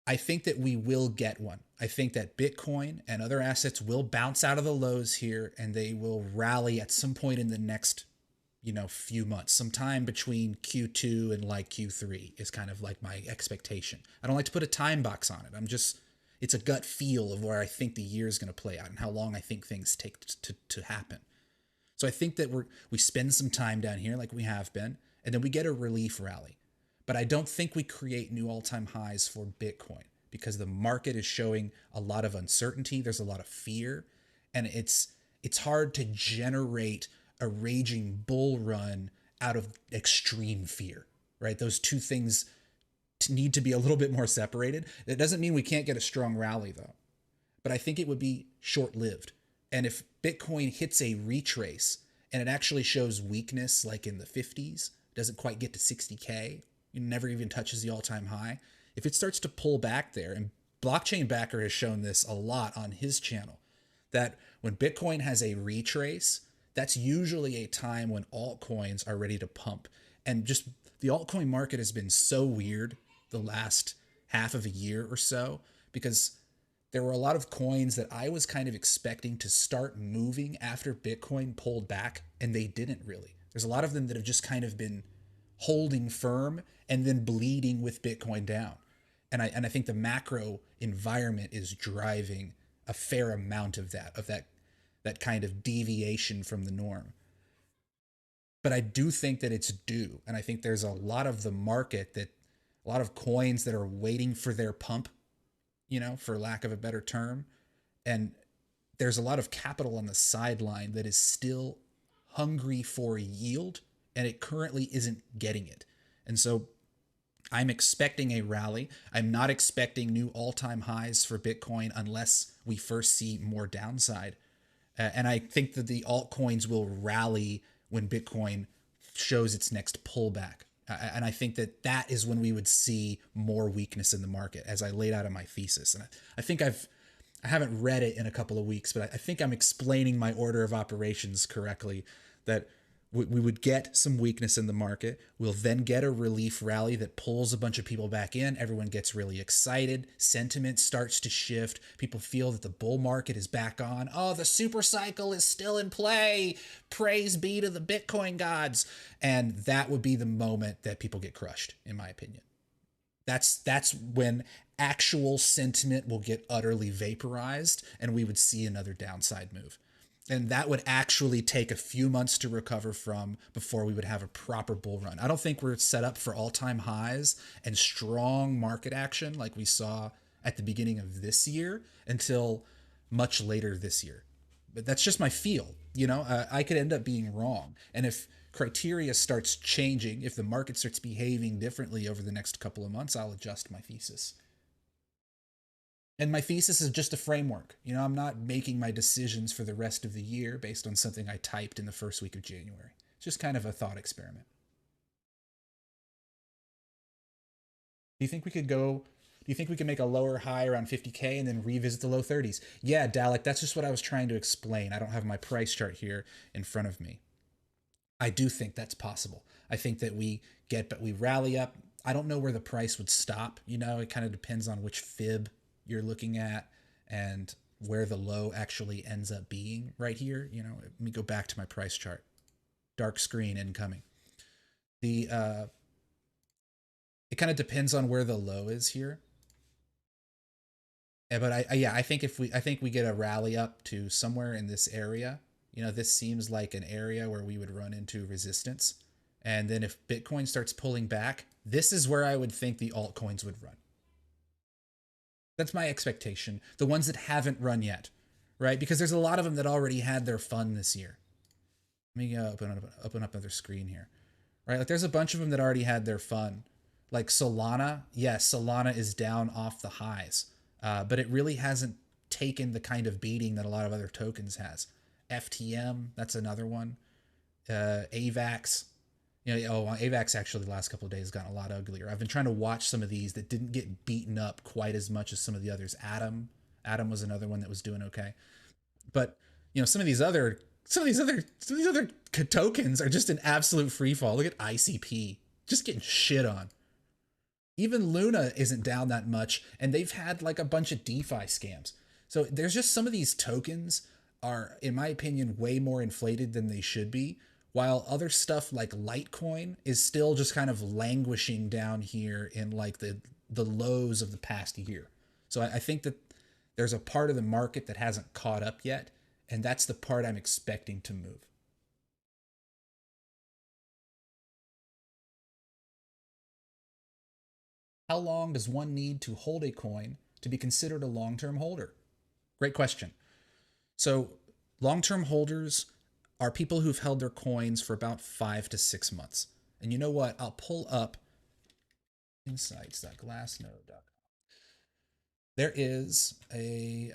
I think that we will get one. I think that Bitcoin and other assets will bounce out of the lows here and they will rally at some point in the next, few months. Sometime between Q2 and like Q3 is kind of like my expectation. I don't like to put a time box on it. It's a gut feel of where I think the year is going to play out and how long I think things take to happen. So I think that we spend some time down here like we have been, and then we get a relief rally. But I don't think we create new all-time highs for Bitcoin because the market is showing a lot of uncertainty. There's a lot of fear, and it's hard to generate a raging bull run out of extreme fear, right? Those two things need to be a little bit more separated. That doesn't mean we can't get a strong rally though, but I think it would be short-lived. And if Bitcoin hits a retrace and it actually shows weakness like in the 50s, doesn't quite get to 60K, never even touches the all-time high. If it starts to pull back there, and Blockchain Backer has shown this a lot on his channel, that when Bitcoin has a retrace, that's usually a time when altcoins are ready to pump. And just the altcoin market has been so weird the last half of a year or so because there were a lot of coins that I was kind of expecting to start moving after Bitcoin pulled back, and they didn't really. There's a lot of them that have just kind of been holding firm and then bleeding with Bitcoin down. And I think the macro environment is driving a fair amount of that kind of deviation from the norm. But I do think that it's due. And I think there's a lot of the market a lot of coins that are waiting for their pump, for lack of a better term. And there's a lot of capital on the sideline that is still hungry for yield, and it currently isn't getting it. And so I'm expecting a rally. I'm not expecting new all-time highs for Bitcoin unless we first see more downside. And I think that the altcoins will rally when Bitcoin shows its next pullback. And I think that is when we would see more weakness in the market, as I laid out in my thesis. And I think I haven't read it in a couple of weeks, but I think I'm explaining my order of operations correctly, that we would get some weakness in the market. We'll then get a relief rally that pulls a bunch of people back in. Everyone gets really excited. Sentiment starts to shift. People feel that the bull market is back on. Oh, the super cycle is still in play. Praise be to the Bitcoin gods. And that would be the moment that people get crushed, in my opinion. That's when actual sentiment will get utterly vaporized and we would see another downside move. And that would actually take a few months to recover from before we would have a proper bull run. I don't think we're set up for all-time highs and strong market action like we saw at the beginning of this year until much later this year. But that's just my feel. I could end up being wrong. And if criteria starts changing, if the market starts behaving differently over the next couple of months, I'll adjust my thesis. And my thesis is just a framework. I'm not making my decisions for the rest of the year based on something I typed in the first week of January. It's just kind of a thought experiment. Do you think we could make a lower high around 50K and then revisit the low 30s? Yeah, Dalek, that's just what I was trying to explain. I don't have my price chart here in front of me. I do think that's possible. I think that we rally up. I don't know where the price would stop. It kind of depends on which fib you're looking at and where the low actually ends up being right here. Let me go back to my price chart. Dark screen incoming. It kind of depends on where the low is here. But I think I think we get a rally up to somewhere in this area. This seems like an area where we would run into resistance. And then if Bitcoin starts pulling back, this is where I would think the altcoins would run. That's my expectation. The ones that haven't run yet, right? Because there's a lot of them that already had their fun this year. Let me open up another screen here, right? Like there's a bunch of them that already had their fun. Like Solana, yes, Solana is down off the highs, but it really hasn't taken the kind of beating that a lot of other tokens has. FTM, that's another one. AVAX, AVAX actually the last couple of days has gotten a lot uglier. I've been trying to watch some of these that didn't get beaten up quite as much as some of the others. Atom was another one that was doing okay. But, some of these other some of these other tokens are just an absolute free fall. Look at ICP, just getting shit on. Even Luna isn't down that much, and they've had like a bunch of DeFi scams. So there's just some of these tokens are, in my opinion, way more inflated than they should be, while other stuff like Litecoin is still just kind of languishing down here in like the lows of the past year. So I think that there's a part of the market that hasn't caught up yet, and that's the part I'm expecting to move. How long does one need to hold a coin to be considered a long-term holder? Great question. So long-term holders are people who've held their coins for about 5 to 6 months. And you know what? I'll pull up insights.glassnode.com. There is a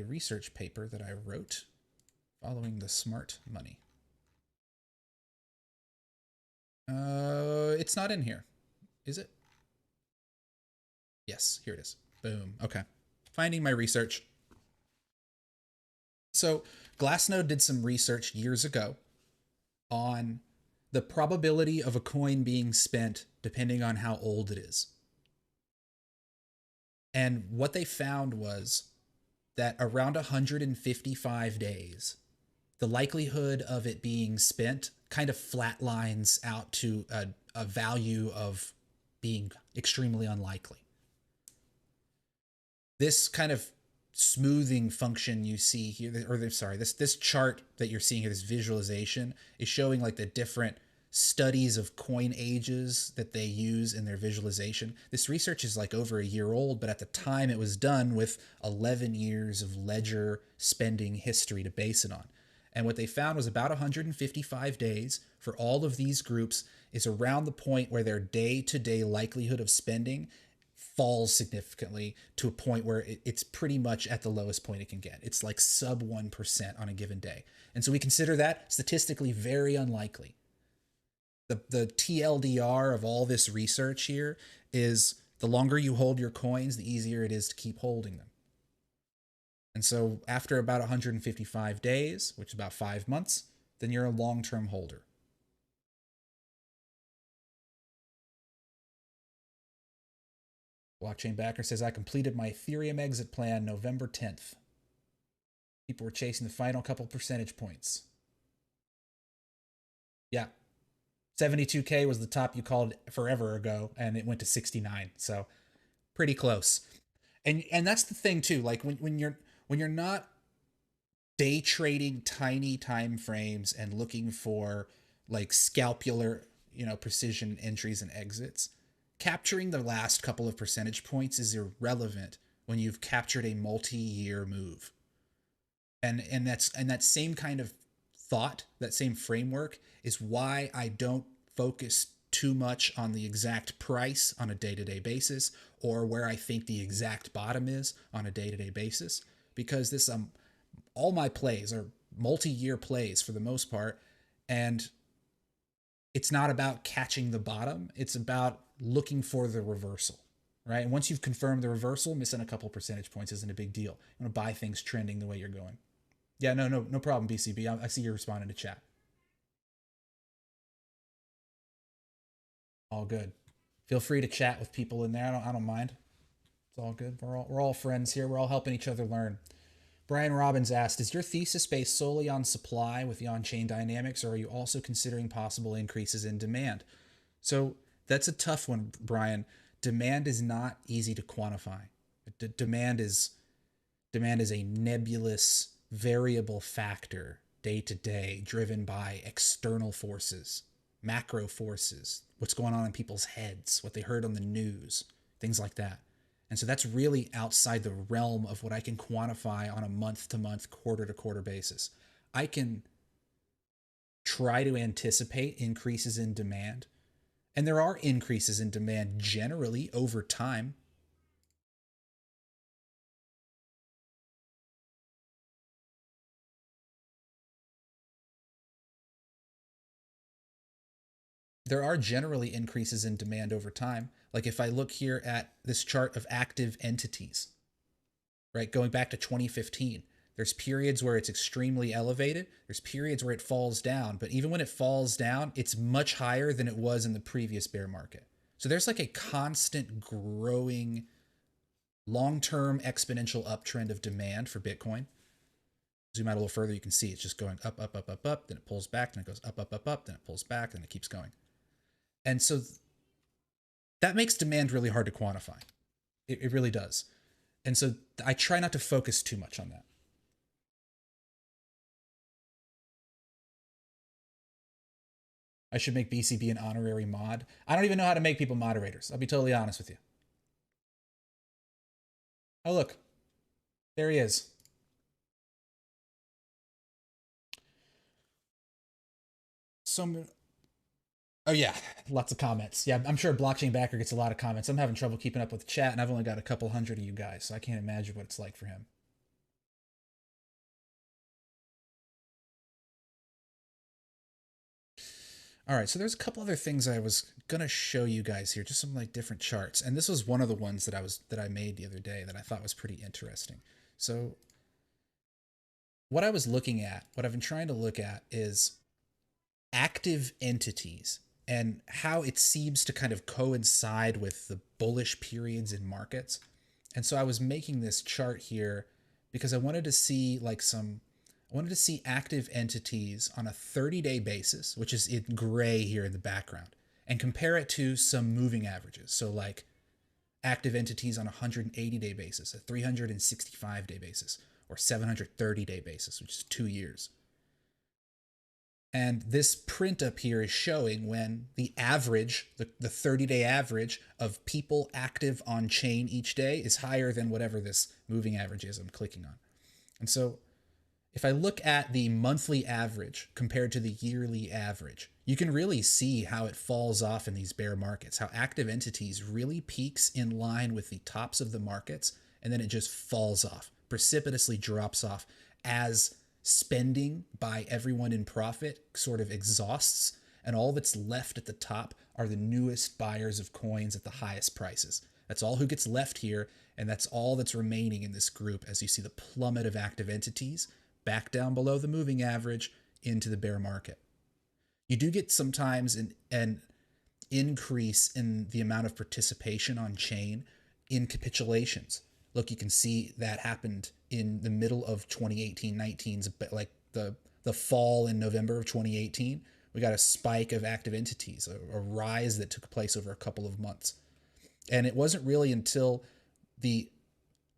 research paper that I wrote following the smart money. It's not in here, is it? Yes, here it is. Boom. Okay. Finding my research. So Glassnode did some research years ago on the probability of a coin being spent depending on how old it is. And what they found was that around 155 days, the likelihood of it being spent kind of flatlines out to a value of being extremely unlikely. This kind of smoothing function you see here, or sorry, this chart that you're seeing here, this visualization, is showing like the different studies of coin ages that they use in their visualization. This research is like over a year old, but at the time it was done with 11 years of ledger spending history to base it on. And what they found was about 155 days for all of these groups is around the point where their day-to-day likelihood of spending falls significantly to a point where it's pretty much at the lowest point it can get. It's like sub 1% on a given day. And so we consider that statistically very unlikely. The TLDR of all this research here is the longer you hold your coins, the easier it is to keep holding them. And so after about 155 days, which is about 5 months, then you're a long-term holder. Blockchain Backer says, I completed my Ethereum exit plan November 10th. People were chasing the final couple percentage points. Yeah. 72K was the top you called forever ago, and it went to 69. So pretty close. And that's the thing too. Like when you're not day trading tiny time frames and looking for like scapular, precision entries and exits, capturing the last couple of percentage points is irrelevant when you've captured a multi-year move. And that same kind of thought, that same framework is why I don't focus too much on the exact price on a day-to-day basis or where I think the exact bottom is on a day-to-day basis, because this all my plays are multi-year plays for the most part, and it's not about catching the bottom, it's about looking for the reversal, right? And once you've confirmed the reversal, missing a couple percentage points isn't a big deal. You want to buy things trending the way you're going. Yeah, no problem, BCB. I see you're responding to chat. All good. Feel free to chat with people in there. I don't mind. It's all good. We're all friends here. We're all helping each other learn. Brian Robbins asked, is your thesis based solely on supply with the on-chain dynamics, or are you also considering possible increases in demand? So that's a tough one, Brian. Demand is not easy to quantify. Demand is a nebulous, variable factor day to day, driven by external forces, macro forces, what's going on in people's heads, what they heard on the news, things like that. And so that's really outside the realm of what I can quantify on a month-to-month, quarter-to-quarter basis. I can try to anticipate increases in demand, and there are increases in demand generally over time. There are generally increases in demand over time. Like if I look here at this chart of active entities, right, going back to 2015, There's periods where it's extremely elevated. There's periods where it falls down. But even when it falls down, it's much higher than it was in the previous bear market. So there's like a constant growing long-term exponential uptrend of demand for Bitcoin. Zoom out a little further, you can see it's just going up, up, up, up, up, then it pulls back, then it goes up, up, up, up, then it pulls back, then it keeps going. And so that makes demand really hard to quantify. It really does. And so I try not to focus too much on that. I should make BCB an honorary mod. I don't even know how to make people moderators. I'll be totally honest with you. Oh, look. There he is. Oh yeah, lots of comments. Yeah, I'm sure Blockchain Backer gets a lot of comments. I'm having trouble keeping up with the chat, and I've only got a couple hundred of you guys, so I can't imagine what it's like for him. All right, so there's a couple other things I was gonna show you guys here, just some like different charts, and this was one of the ones that I made the other day that I thought was pretty interesting. So what I was looking at, what I've been trying to look at is active entities and how it seems to kind of coincide with the bullish periods in markets. And so I was making this chart here because I wanted to see active entities on a 30-day basis, which is in gray here in the background, and compare it to some moving averages. So like active entities on a 180-day basis, a 365-day basis, or 730-day basis, which is 2 years. And this print up here is showing when the average, the 30-day average of people active on chain each day is higher than whatever this moving average is I'm clicking on. And so if I look at the monthly average compared to the yearly average, you can really see how it falls off in these bear markets, how active entities really peaks in line with the tops of the markets, and then it just falls off, precipitously drops off as spending by everyone in profit sort of exhausts, and all that's left at the top are the newest buyers of coins at the highest prices. That's all who gets left here, and that's all that's remaining in this group as you see the plummet of active entities back down below the moving average into the bear market. You do get sometimes an increase in the amount of participation on chain in capitulations. Look, you can see that happened in the middle of 2018-19's, like the fall in November of 2018. We got a spike of active entities, a rise that took place over a couple of months. And it wasn't really until the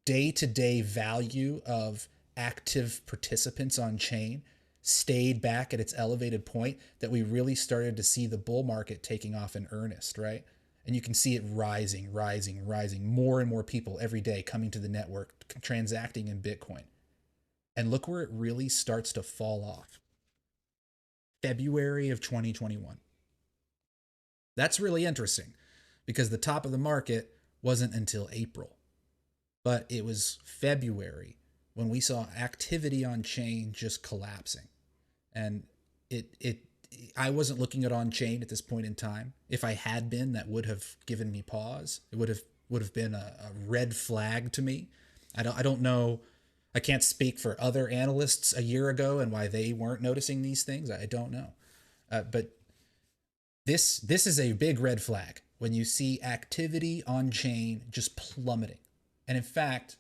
day-to-day value of active participants on chain stayed back at its elevated point that we really started to see the bull market taking off in earnest, right? And you can see it rising, rising, rising. More and more people every day coming to the network, transacting in Bitcoin. And look where it really starts to fall off. February of 2021. That's really interesting because the top of the market wasn't until April. But it was February when we saw activity on chain just collapsing. And I wasn't looking at on-chain at this point in time. If I had been, that would have given me pause. It would have been a red flag to me. I don't know. I can't speak for other analysts a year ago and why they weren't noticing these things. I don't know. But this is a big red flag when you see activity on-chain just plummeting. And in fact,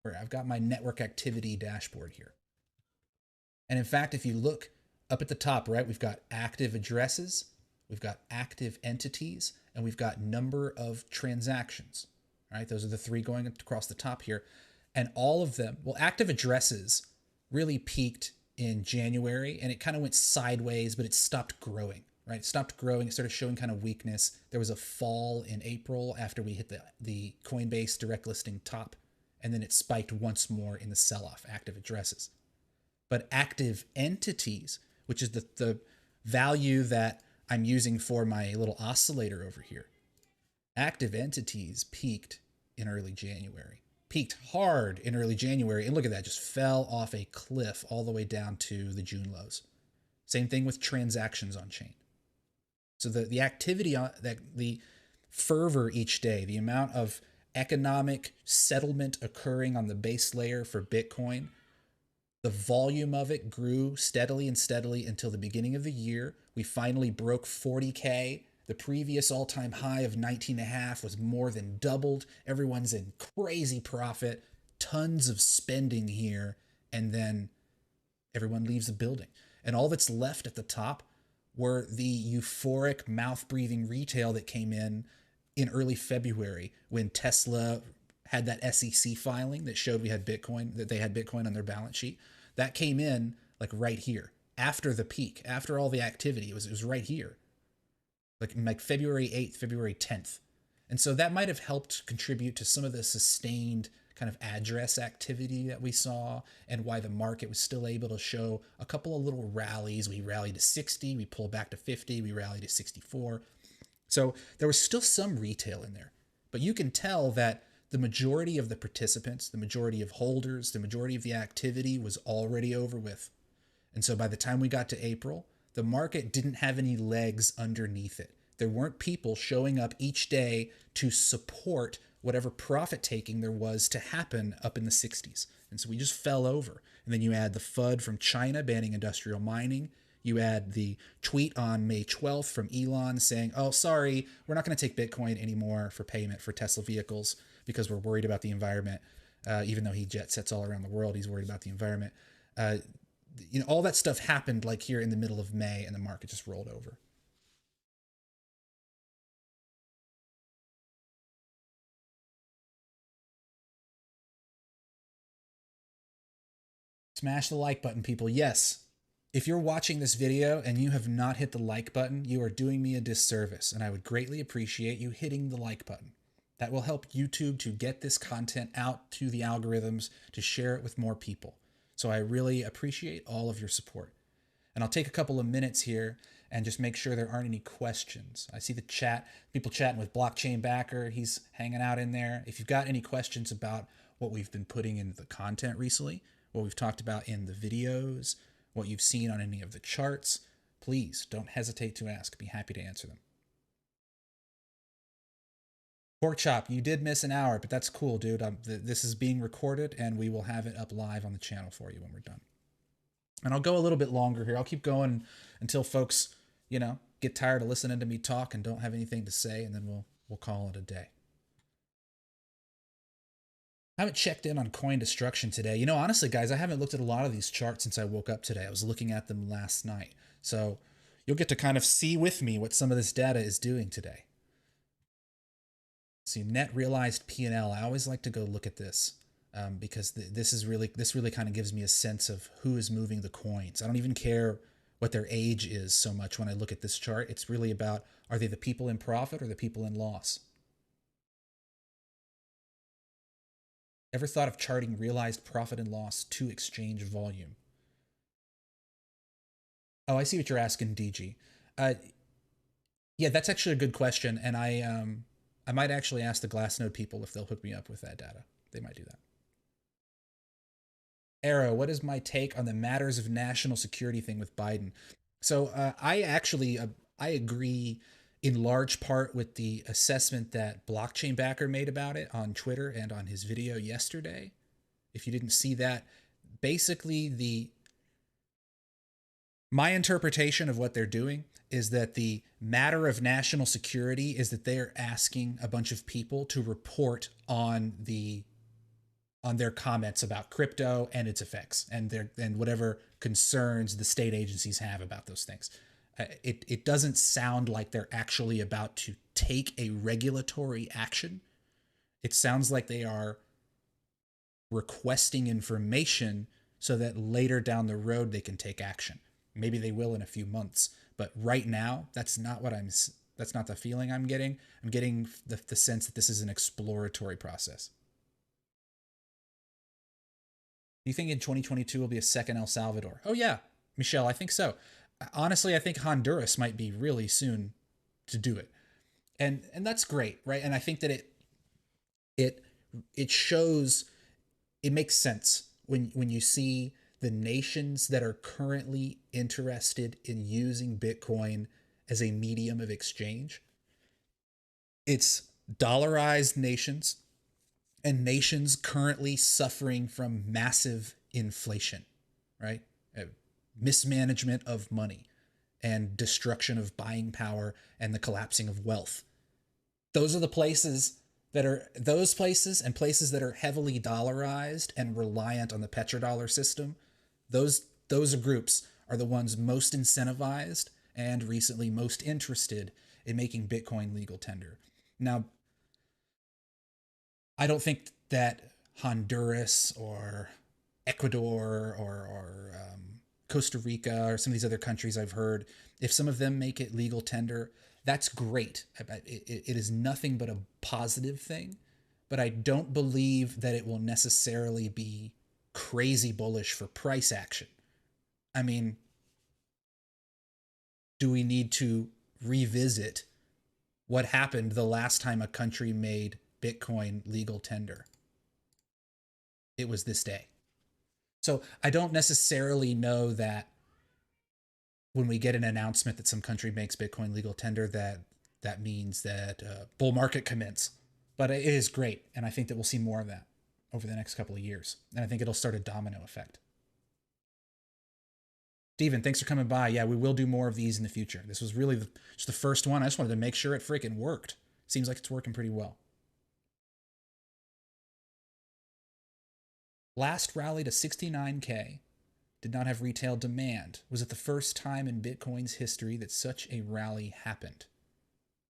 I've got my network activity dashboard here. And in fact, if you look up at the top, right, we've got active addresses, we've got active entities, and we've got number of transactions, right? Those are the three going across the top here. And all of them, well, active addresses really peaked in January and it kind of went sideways, but it stopped growing, right? It stopped growing. It started showing kind of weakness. There was a fall in April after we hit the Coinbase direct listing top, and then it spiked once more in the sell-off, active addresses. But active entities, which is the value that I'm using for my little oscillator over here, active entities peaked in early January. Peaked hard in early January, and look at that, just fell off a cliff all the way down to the June lows. Same thing with transactions on chain. So the activity, the fervor each day, the amount of economic settlement occurring on the base layer for Bitcoin The volume of it grew steadily and steadily until the beginning of the year. We finally broke 40K. The previous all-time high of 19.5 was more than doubled. Everyone's in crazy profit, tons of spending here, and then everyone leaves the building. And all that's left at the top were the euphoric mouth-breathing retail that came in early February when Tesla had that SEC filing that showed we had Bitcoin, that they had Bitcoin on their balance sheet. That came in like right here after the peak, after all the activity. It was right here, like February 8th, February 10th. And so that might have helped contribute to some of the sustained kind of address activity that we saw and why the market was still able to show a couple of little rallies. We rallied to 60, we pulled back to 50, we rallied to 64. So there was still some retail in there, but you can tell that the majority of the participants, the majority of holders, the majority of the activity was already over with. And so by the time we got to April, the market didn't have any legs underneath it. There weren't people showing up each day to support whatever profit taking there was to happen up in the 60s. And so we just fell over. And then you add the FUD from China banning industrial mining. You add the tweet on May 12th from Elon saying, oh, sorry, we're not going to take Bitcoin anymore for payment for Tesla vehicles because we're worried about the environment. Even though he jet sets all around the world, he's worried about the environment. All that stuff happened like here in the middle of May, and the market just rolled over. Smash the like button, people. Yes, if you're watching this video and you have not hit the like button, you are doing me a disservice, and I would greatly appreciate you hitting the like button. That will help YouTube to get this content out to the algorithms, to share it with more people. So I really appreciate all of your support. And I'll take a couple of minutes here and just make sure there aren't any questions. I see the chat, people chatting with Blockchain Backer. He's hanging out in there. If you've got any questions about what we've been putting in the content recently, what we've talked about in the videos, what you've seen on any of the charts, please don't hesitate to ask. Be happy to answer them. Pork Chop, you did miss an hour, but that's cool, dude. This is being recorded, and we will have it up live on the channel for you when we're done. And I'll go a little bit longer here. I'll keep going until folks, get tired of listening to me talk and don't have anything to say, and then we'll call it a day. I haven't checked in on coin destruction today. Honestly, guys, I haven't looked at a lot of these charts since I woke up today. I was looking at them last night. So you'll get to kind of see with me what some of this data is doing today. See, net realized P&L. I always like to go look at this because this really kind of gives me a sense of who is moving the coins. I don't even care what their age is so much when I look at this chart. It's really about, are they the people in profit or the people in loss? Ever thought of charting realized profit and loss to exchange volume? Oh, I see what you're asking, DG. Yeah, that's actually a good question, and I might actually ask the Glassnode people if they'll hook me up with that data. They might do that. Arrow, what is my take on the matters of national security thing with Biden? So I agree in large part with the assessment that Blockchain Backer made about it on Twitter and on his video yesterday. If you didn't see that, basically my interpretation of what they're doing is that the matter of national security is that they are asking a bunch of people to report on their comments about crypto and its effects and whatever concerns the state agencies have about those things. It doesn't sound like they're actually about to take a regulatory action. It sounds like they are requesting information so that later down the road they can take action. Maybe they will in a few months, but right now that's not the feeling I'm getting. I'm getting the sense that this is an exploratory process. Do you think in 2022 will be a second El Salvador? Oh yeah, Michelle, I think so. Honestly, I think Honduras might be really soon to do it. And that's great, right? And I think that it shows, it makes sense when you see the nations that are currently interested in using Bitcoin as a medium of exchange. It's dollarized nations and nations currently suffering from massive inflation. right? Mismanagement of money and destruction of buying power and the collapsing of wealth. Those are the places that are those places and places that are heavily dollarized and reliant on the petrodollar system. Those groups are the ones most incentivized and recently most interested in making Bitcoin legal tender. Now, I don't think that Honduras or Ecuador or Costa Rica or some of these other countries I've heard, if some of them make it legal tender, that's great. It is nothing but a positive thing, but I don't believe that it will necessarily be crazy bullish for price action. I mean, do we need to revisit what happened the last time a country made Bitcoin legal tender? It was this day. So I don't necessarily know that when we get an announcement that some country makes Bitcoin legal tender, that means that bull market commence. But it is great, and I think that we'll see more of that over the next couple of years. And I think it'll start a domino effect. Steven, thanks for coming by. Yeah, we will do more of these in the future. This was really just the first one. I just wanted to make sure it freaking worked. Seems like it's working pretty well. Last rally to 69K. Did not have retail demand. Was it the first time in Bitcoin's history that such a rally happened?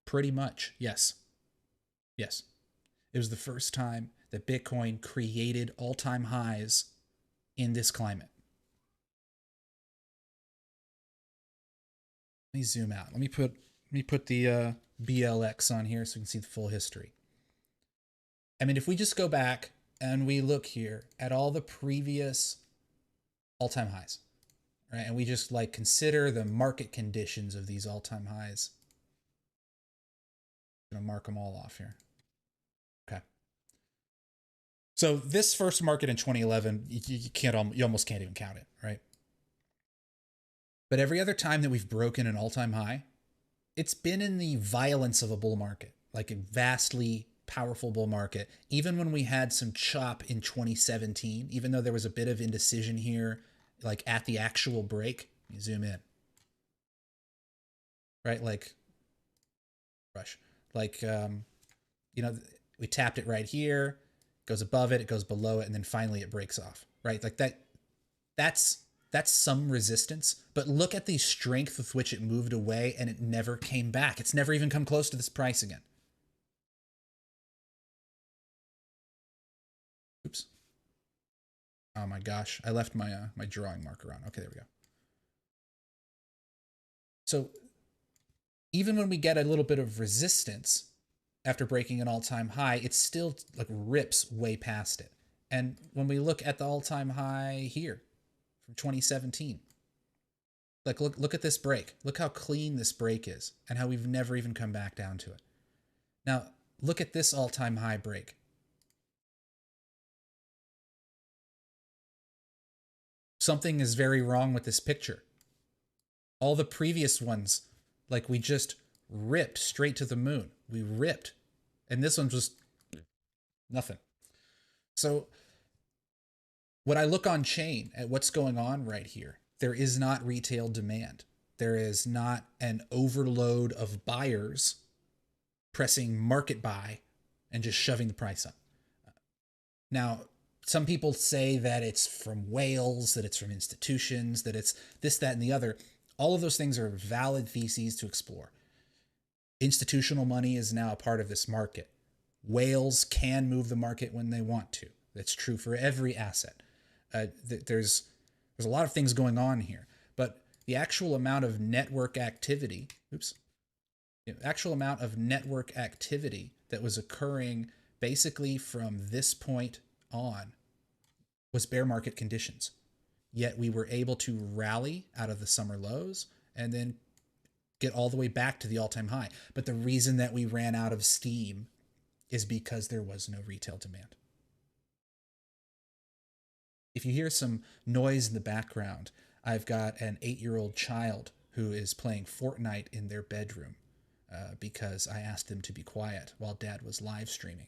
Pretty much, yes. Yes. It was the first time that Bitcoin created all-time highs in this climate. Let me zoom out. Let me put the BLX on here so you can see the full history. I mean, if we just go back and we look here at all the previous all-time highs, right? And we just like consider the market conditions of these all-time highs. I'm gonna mark them all off here. Okay. So this first market in 2011, you almost can't even count it, right? But every other time that we've broken an all-time high, it's been in the violence of a bull market, like a vastly powerful bull market. Even when we had some chop in 2017, even though there was a bit of indecision here, like at the actual break, let me zoom in, right? Like, rush, like, you know, we tapped it right here, goes above it, it goes below it, and then finally it breaks off, right? Like that's some resistance, but look at the strength with which it moved away and it never came back. It's never even come close to this price again. Oops. Oh my gosh, I left my my drawing marker on. Okay, there we go. So even when we get a little bit of resistance after breaking an all-time high, it still like rips way past it. And when we look at the all-time high here from 2017, like look at this break. Look how clean this break is and how we've never even come back down to it. Now, look at this all-time high break. Something is very wrong with this picture. All the previous ones, like we just ripped straight to the moon. We ripped. And this one just nothing. So when I look on chain at what's going on right here, there is not retail demand. There is not an overload of buyers pressing market buy and just shoving the price up. Now, some people say that it's from whales, that it's from institutions, that it's this, that, and the other. All of those things are valid theses to explore. Institutional money is now a part of this market. Whales can move the market when they want to. That's true for every asset. There's a lot of things going on here, but the actual amount of network activity, actual amount of network activity that was occurring basically from this point on was bear market conditions. Yet we were able to rally out of the summer lows and then get all the way back to the all-time high. But the reason that we ran out of steam is because there was no retail demand. If you hear some noise in the background, I've got an 8-year-old child who is playing Fortnite in their bedroom because I asked them to be quiet while Dad was live streaming.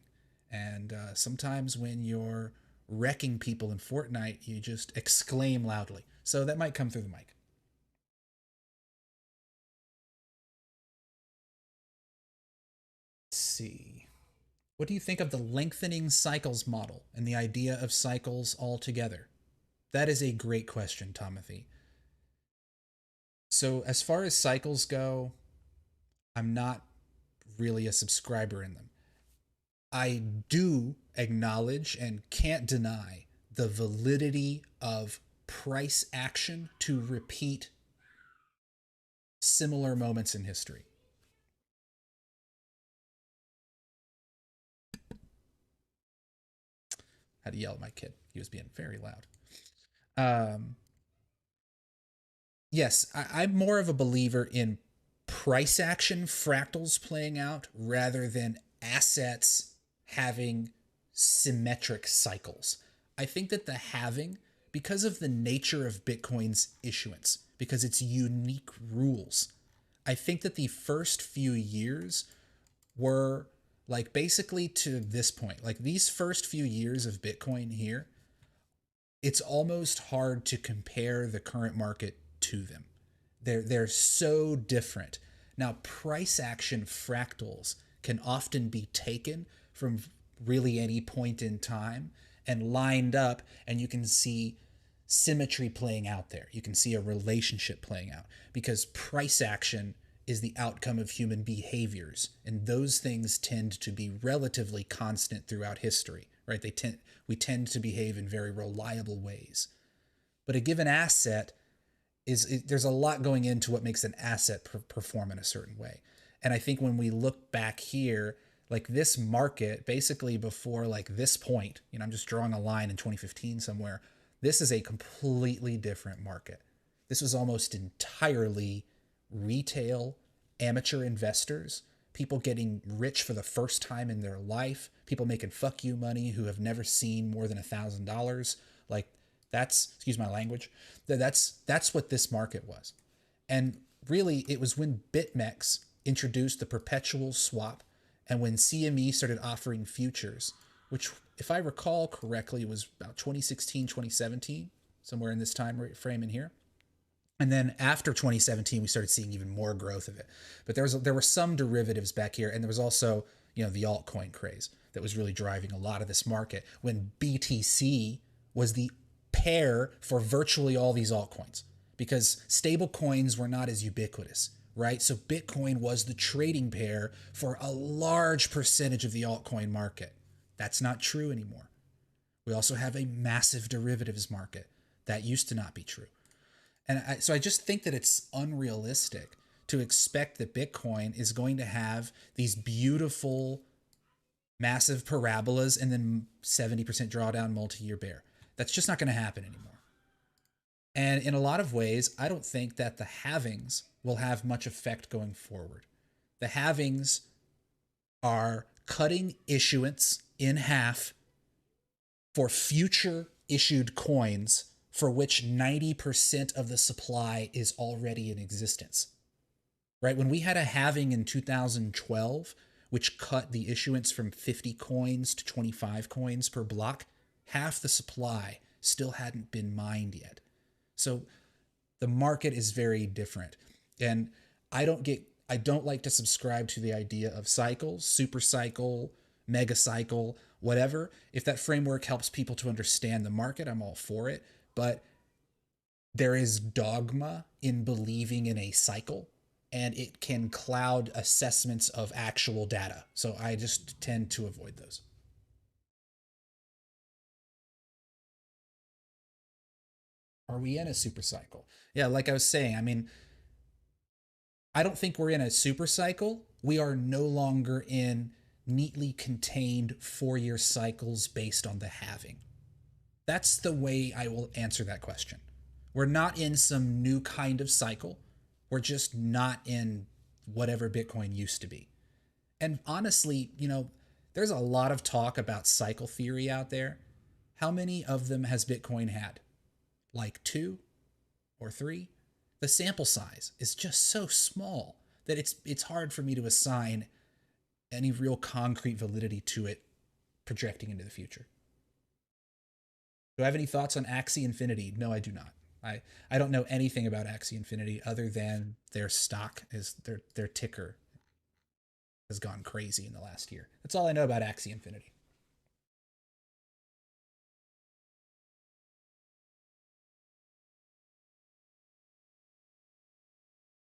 And sometimes when you're wrecking people in Fortnite, you just exclaim loudly. So that might come through the mic. Let's see. What do you think of the lengthening cycles model and the idea of cycles altogether? That is a great question, Timothy. So, as far as cycles go, I'm not really a subscriber in them. I do acknowledge and can't deny the validity of price action to repeat similar moments in history. I had to yell at my kid. He was being very loud. Um, yes, I'm more of a believer in price action fractals playing out rather than assets having symmetric cycles. I think that the halving, because of the nature of Bitcoin's issuance, because its unique rules, I think that the first few years were like basically to this point, like these first few years of Bitcoin here, it's almost hard to compare the current market to them. They're so different. Now, price action fractals can often be taken from really any point in time and lined up, and you can see symmetry playing out there. You can see a relationship playing out because price action is the outcome of human behaviors, and those things tend to be relatively constant throughout history, right? We tend to behave in very reliable ways. But a given asset there's a lot going into what makes an asset perform in a certain way. And I think when we look back here, like this market, basically before like this point, I'm just drawing a line in 2015 somewhere, this is a completely different market. This was almost entirely retail amateur investors, people getting rich for the first time in their life, people making fuck you money who have never seen more than $1,000. Like that's, excuse my language, that's what this market was. And really it was when BitMEX introduced the perpetual swap and when CME started offering futures, which if I recall correctly was about 2016, 2017, somewhere in this time frame in here. And then after 2017, we started seeing even more growth of it. But there were some derivatives back here, and there was also the altcoin craze that was really driving a lot of this market when BTC was the pair for virtually all these altcoins because stable coins were not as ubiquitous, right? So Bitcoin was the trading pair for a large percentage of the altcoin market. That's not true anymore. We also have a massive derivatives market. That used to not be true. And so I just think that it's unrealistic to expect that Bitcoin is going to have these beautiful, massive parabolas and then 70% drawdown multi-year bear. That's just not going to happen anymore. And in a lot of ways, I don't think that the halvings will have much effect going forward. The halvings are cutting issuance in half for future issued coins for which 90% of the supply is already in existence. Right? When we had a halving in 2012, which cut the issuance from 50 coins to 25 coins per block, half the supply still hadn't been mined yet. So the market is very different. And I don't like to subscribe to the idea of cycles, super cycle, mega cycle, whatever. If that framework helps people to understand the market, I'm all for it. But there is dogma in believing in a cycle, and it can cloud assessments of actual data. So I just tend to avoid those. Are we in a super cycle? Yeah, like I was saying, I mean, I don't think we're in a super cycle. We are no longer in neatly contained 4-year cycles based on the halving. That's the way I will answer that question. We're not in some new kind of cycle. We're just not in whatever Bitcoin used to be. And honestly, there's a lot of talk about cycle theory out there. How many of them has Bitcoin had? Like 2 or 3? The sample size is just so small that it's hard for me to assign any real concrete validity to it projecting into the future. Do I have any thoughts on Axie Infinity? No, I do not. I don't know anything about Axie Infinity other than their stock is their ticker has gone crazy in the last year. That's all I know about Axie Infinity.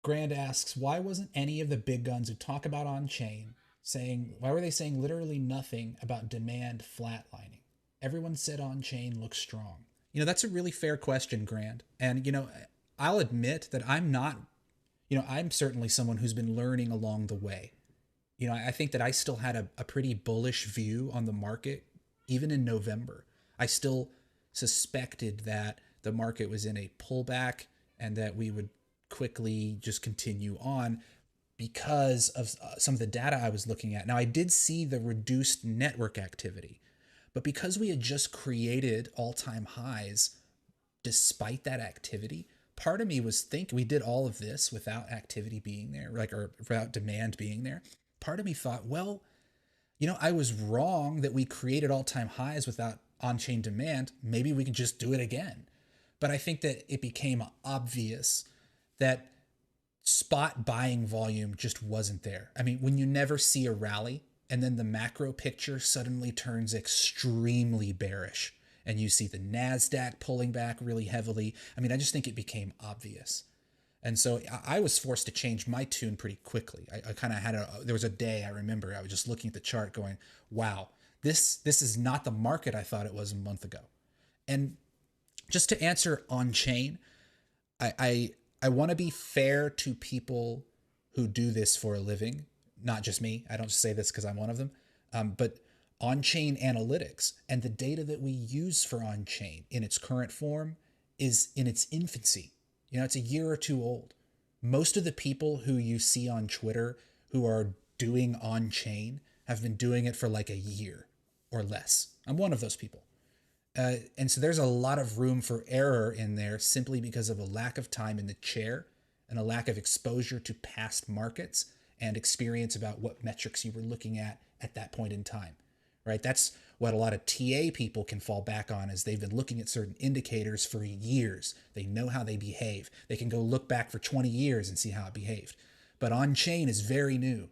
Grand asks, why wasn't any of the big guns who talk about on-chain saying, why were they saying literally nothing about demand flatlining? Everyone said on-chain looks strong. That's a really fair question, Grand. And, I'll admit that I'm not, I'm certainly someone who's been learning along the way. I think that I still had a pretty bullish view on the market, even in November. I still suspected that the market was in a pullback and that we would quickly just continue on because of some of the data I was looking at. Now, I did see the reduced network activity, but because we had just created all-time highs despite that activity, part of me was thinking we did all of this without activity being there, or without demand being there. Part of me thought, well, I was wrong that we created all-time highs without on-chain demand. Maybe we can just do it again. But I think that it became obvious that spot buying volume just wasn't there. I mean, when you never see a rally and then the macro picture suddenly turns extremely bearish and you see the NASDAQ pulling back really heavily, I mean, I just think it became obvious. And so I was forced to change my tune pretty quickly. I kind of had there was a day I remember I was just looking at the chart going, wow, this is not the market I thought it was a month ago. And just to answer on-chain, I want to be fair to people who do this for a living, not just me. I don't just say this because I'm one of them, but on-chain analytics and the data that we use for on-chain in its current form is in its infancy. It's a year or two old. Most of the people who you see on Twitter who are doing on-chain have been doing it for like a year or less. I'm one of those people. And so there's a lot of room for error in there simply because of a lack of time in the chair and a lack of exposure to past markets and experience about what metrics you were looking at that point in time, right? That's what a lot of TA people can fall back on, is they've been looking at certain indicators for years. They know how they behave. They can go look back for 20 years and see how it behaved. But on-chain is very new,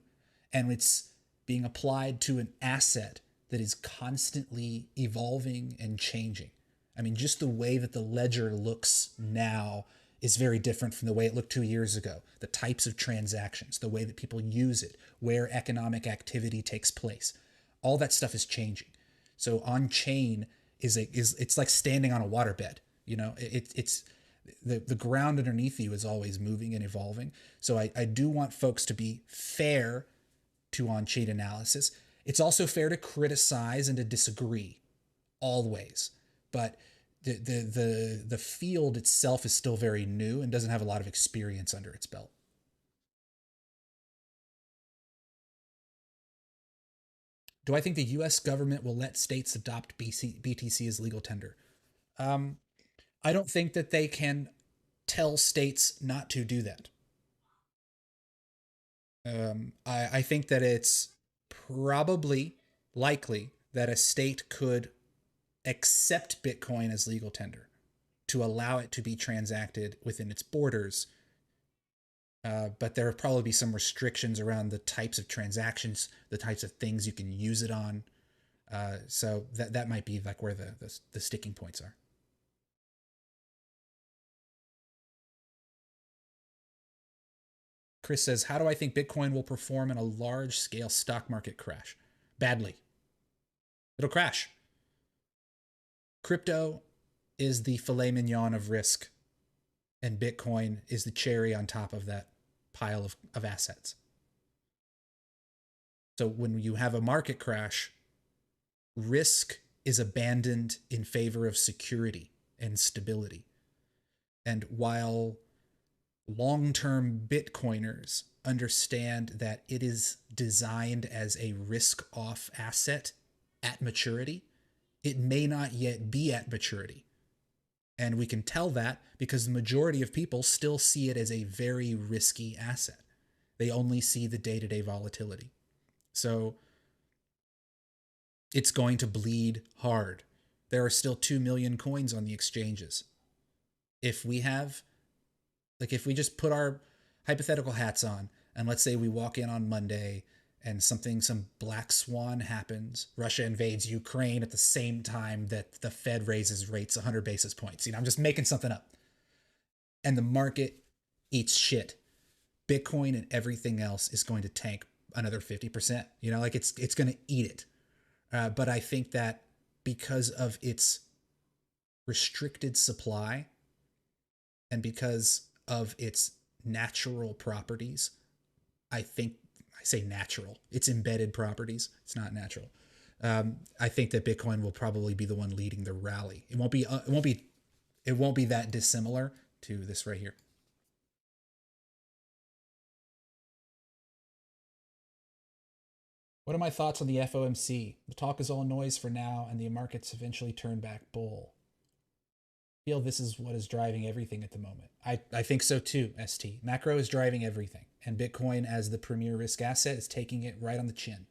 and it's being applied to an asset that is constantly evolving and changing. I mean, just the way that the ledger looks now is very different from the way it looked 2 years ago. The types of transactions, the way that people use it, where economic activity takes place, all that stuff is changing. So on-chain it's like standing on a waterbed. It's the ground underneath you is always moving and evolving. So I do want folks to be fair to on-chain analysis. It's also fair to criticize and to disagree, always. But the field itself is still very new and doesn't have a lot of experience under its belt. Do I think the U.S. government will let states adopt BTC as legal tender? I don't think that they can tell states not to do that. I think that it's probably likely that a state could accept Bitcoin as legal tender to allow it to be transacted within its borders. But there will probably be some restrictions around the types of transactions, the types of things you can use it on. So that might be like where the sticking points are. Chris says, how do I think Bitcoin will perform in a large-scale stock market crash? Badly. It'll crash. Crypto is the filet mignon of risk, and Bitcoin is the cherry on top of that pile of assets. So when you have a market crash, risk is abandoned in favor of security and stability. And while long-term Bitcoiners understand that it is designed as a risk-off asset at maturity, it may not yet be at maturity. And we can tell that because the majority of people still see it as a very risky asset. They only see the day-to-day volatility. So it's going to bleed hard. There are still 2 million coins on the exchanges. If we have, like, if we just put our hypothetical hats on, and let's say we walk in on Monday and some black swan happens, Russia invades Ukraine at the same time that the Fed raises rates 100 basis points. I'm just making something up. And the market eats shit. Bitcoin and everything else is going to tank another 50%. Like it's going to eat it. But I think that because of its restricted supply and because of its natural properties, I say natural, it's embedded properties. It's not natural. I think that Bitcoin will probably be the one leading the rally. It won't be that dissimilar to this right here. What are my thoughts on the FOMC? The talk is all noise for now, and the markets eventually turn back bull. I feel this is what is driving everything at the moment. I think so too, ST. Macro is driving everything, and Bitcoin as the premier risk asset is taking it right on the chin.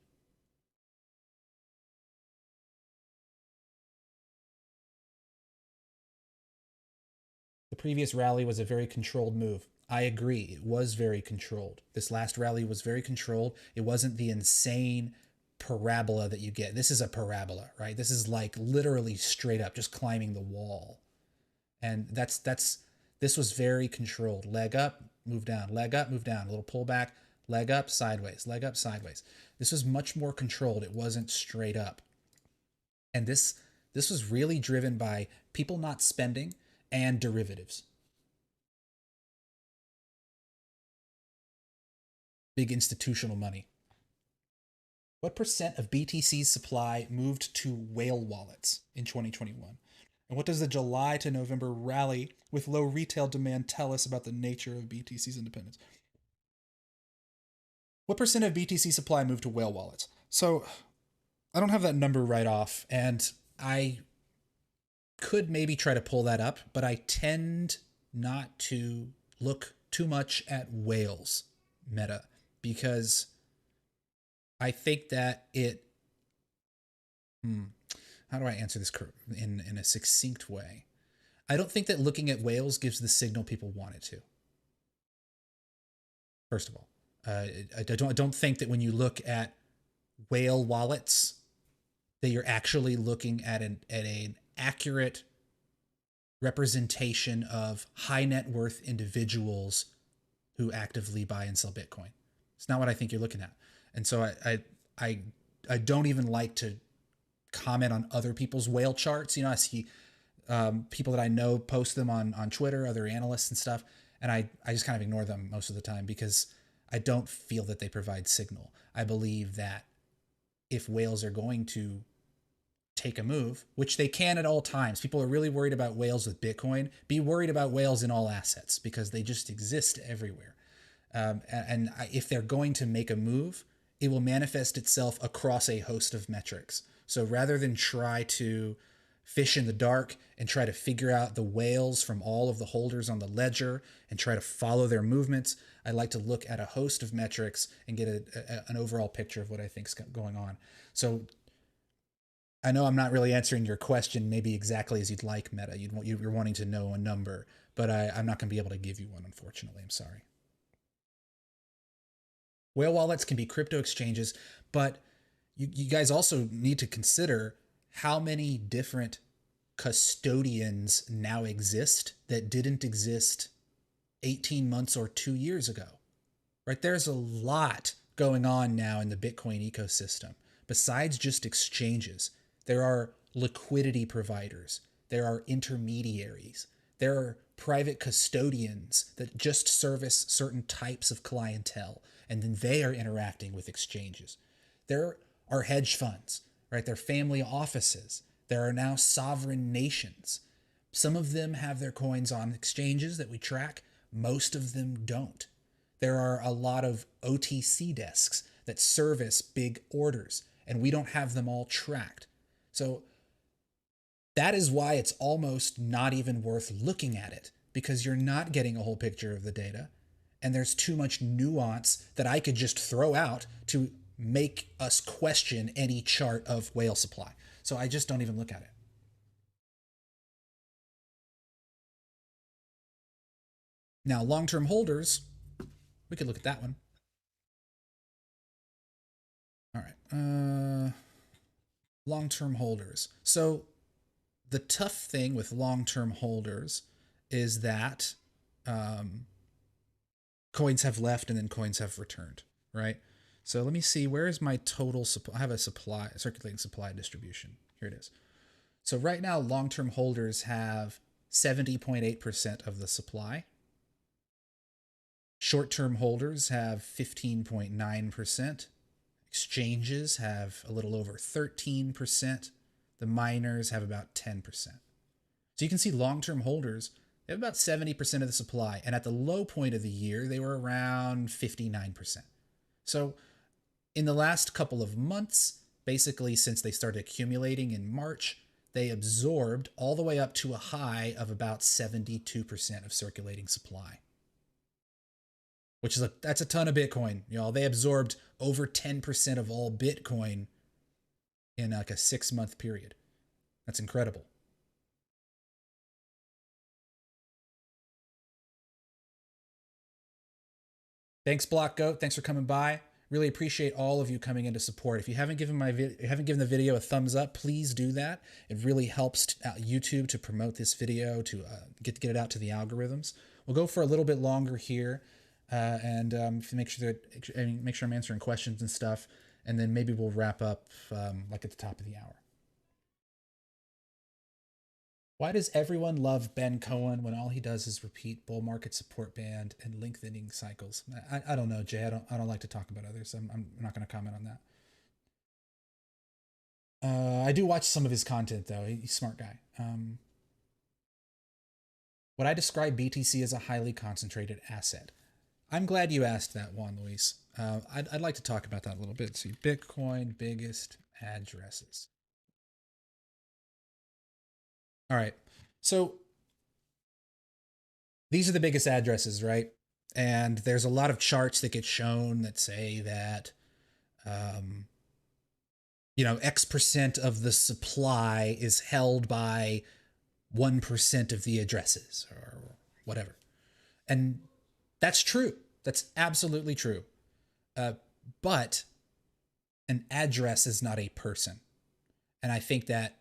The previous rally was a very controlled move. I agree. It was very controlled. This last rally was very controlled. It wasn't the insane parabola that you get. This is a parabola, right? This is like literally straight up, just climbing the wall. And this was very controlled. Leg up, move down, leg up, move down, a little pullback, leg up, sideways, leg up, sideways. This was much more controlled. It wasn't straight up. And this was really driven by people not spending and derivatives. Big institutional money. What percent of BTC's supply moved to whale wallets in 2021? And what does the July to November rally with low retail demand tell us about the nature of BTC's independence? What percent of BTC supply moved to whale wallets? So I don't have that number right off, and I could maybe try to pull that up, but I tend not to look too much at whales meta because I think that it... How do I answer this in a succinct way? I don't think that looking at whales gives the signal people want it to. First of all, I don't think that when you look at whale wallets that you're actually looking at an accurate representation of high net worth individuals who actively buy and sell Bitcoin. It's not what I think you're looking at. And so I don't even like to comment on other people's whale charts. I see people that I know post them on Twitter, other analysts and stuff, and I just kind of ignore them most of the time because I don't feel that they provide signal. I believe that if whales are going to take a move, which they can at all times, people are really worried about whales with Bitcoin. Be worried about whales in all assets because they just exist everywhere. And if they're going to make a move, it will manifest itself across a host of metrics. So rather than try to fish in the dark and try to figure out the whales from all of the holders on the ledger and try to follow their movements, I like to look at a host of metrics and get an overall picture of what I think's going on. So I know I'm not really answering your question maybe exactly as you'd like, Meta. You're wanting to know a number, but I'm not going to be able to give you one, unfortunately. I'm sorry. Whale wallets can be crypto exchanges, but you guys also need to consider how many different custodians now exist that didn't exist 18 months or 2 years ago, right? There's a lot going on now in the Bitcoin ecosystem. Besides just exchanges, there are liquidity providers, there are intermediaries, there are private custodians that just service certain types of clientele, and then they are interacting with exchanges. There are hedge funds, right? There are family offices. There are now sovereign nations. Some of them have their coins on exchanges that we track. Most of them don't. There are a lot of OTC desks that service big orders, and we don't have them all tracked. So that is why it's almost not even worth looking at it, because you're not getting a whole picture of the data, and there's too much nuance that I could just throw out to make us question any chart of whale supply. So I just don't even look at it. Now, long-term holders, we could look at that one. All right. Long-term holders. So the tough thing with long-term holders is that coins have left and then coins have returned, right? So let me see, where is my total supply? I have a circulating supply distribution. Here it is. So right now, long-term holders have 70.8% of the supply. Short-term holders have 15.9%. Exchanges have a little over 13%. The miners have about 10%. So you can see long-term holders, they have about 70% of the supply. And at the low point of the year, they were around 59%. So in the last couple of months, basically since they started accumulating in March, they absorbed all the way up to a high of about 72% of circulating supply. Which is that's a ton of Bitcoin. Y'all, they absorbed over 10% of all Bitcoin in like a 6-month period. That's incredible. Thanks, Block Goat. Thanks for coming by. Really appreciate all of you coming in to support. If you haven't given the video a thumbs up, please do that. It really helps YouTube to promote this video, to get it out to the algorithms. We'll go for a little bit longer here, and make sure I'm answering questions and stuff, and then maybe we'll wrap up like at the top of the hour. Why does everyone love Ben Cohen when all he does is repeat bull market support band and lengthening cycles? I don't know, Jay. I don't like to talk about others. I'm not going to comment on that. I do watch some of his content though. He's a smart guy. Would I describe BTC as a highly concentrated asset? I'm glad you asked that, Juan Luis. I'd like to talk about that a little bit. See, Bitcoin biggest addresses. All right. So these are the biggest addresses, right? And there's a lot of charts that get shown that say that, X% of the supply is held by 1% of the addresses or whatever. And that's true. That's absolutely true. But an address is not a person. And I think that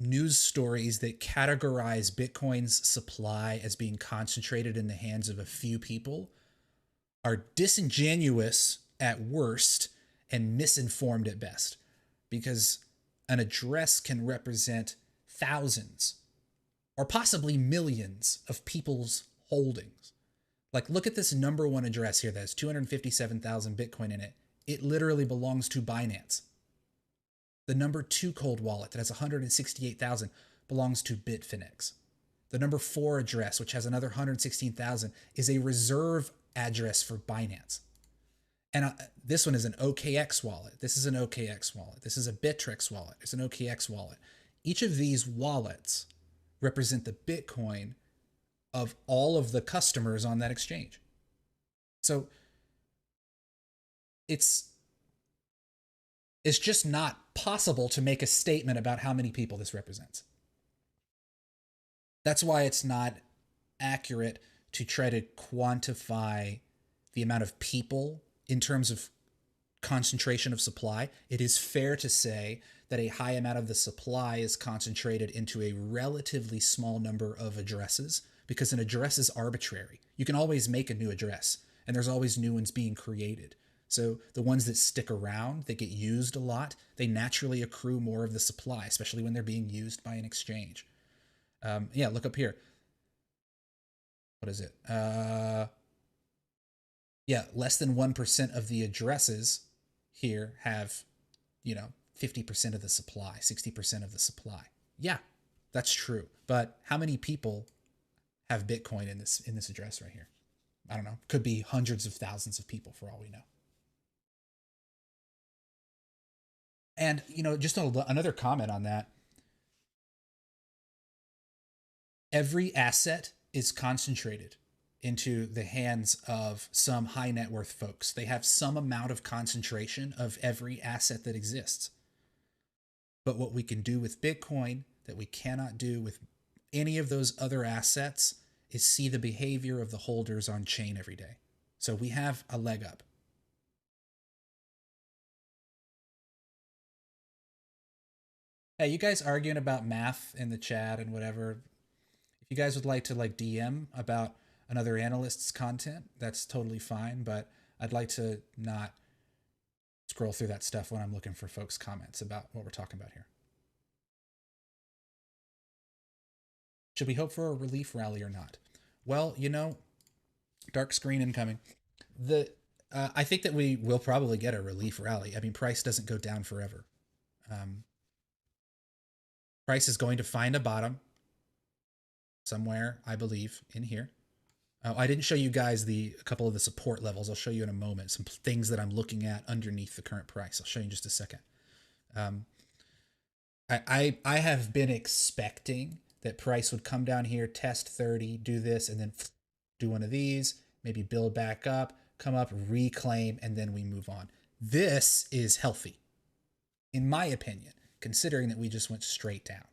news stories that categorize Bitcoin's supply as being concentrated in the hands of a few people are disingenuous at worst and misinformed at best, because an address can represent thousands or possibly millions of people's holdings. Like, look at this number one address here that has 257,000 Bitcoin in it. It literally belongs to Binance. The number 2 cold wallet that has 168,000 belongs to Bitfinex. The number 4 address, which has another 116,000, is a reserve address for Binance. And this one is an OKX wallet. This is an OKX wallet. This is a Bittrex wallet. It's an OKX wallet. Each of these wallets represent the Bitcoin of all of the customers on that exchange. So it's just not possible to make a statement about how many people this represents. That's why it's not accurate to try to quantify the amount of people in terms of concentration of supply. It is fair to say that a high amount of the supply is concentrated into a relatively small number of addresses, because an address is arbitrary. You can always make a new address, and there's always new ones being created. So the ones that stick around, that get used a lot, they naturally accrue more of the supply, especially when they're being used by an exchange. Yeah, look up here. What is it? Yeah, less than 1% of the addresses here have, 50% of the supply, 60% of the supply. Yeah, that's true. But how many people have Bitcoin in this address right here? I don't know. Could be hundreds of thousands of people for all we know. And, just another comment on that. Every asset is concentrated into the hands of some high net worth folks. They have some amount of concentration of every asset that exists. But what we can do with Bitcoin that we cannot do with any of those other assets is see the behavior of the holders on chain every day. So we have a leg up. Hey, you guys arguing about math in the chat and whatever. If you guys would like to like DM about another analyst's content, that's totally fine, but I'd like to not scroll through that stuff when I'm looking for folks' comments about what we're talking about here. Should we hope for a relief rally or not? Well, you know, dark screen incoming. I think that we will probably get a relief rally. I mean, price doesn't go down forever. Price is going to find a bottom somewhere, I believe, in here. I didn't show you guys a couple of the support levels. I'll show you in a moment some things that I'm looking at underneath the current price. I'll show you in just a second. I have been expecting that price would come down here, test 30, do this, and then do one of these, maybe build back up, come up, reclaim, and then we move on. This is healthy, in my opinion, considering that we just went straight down.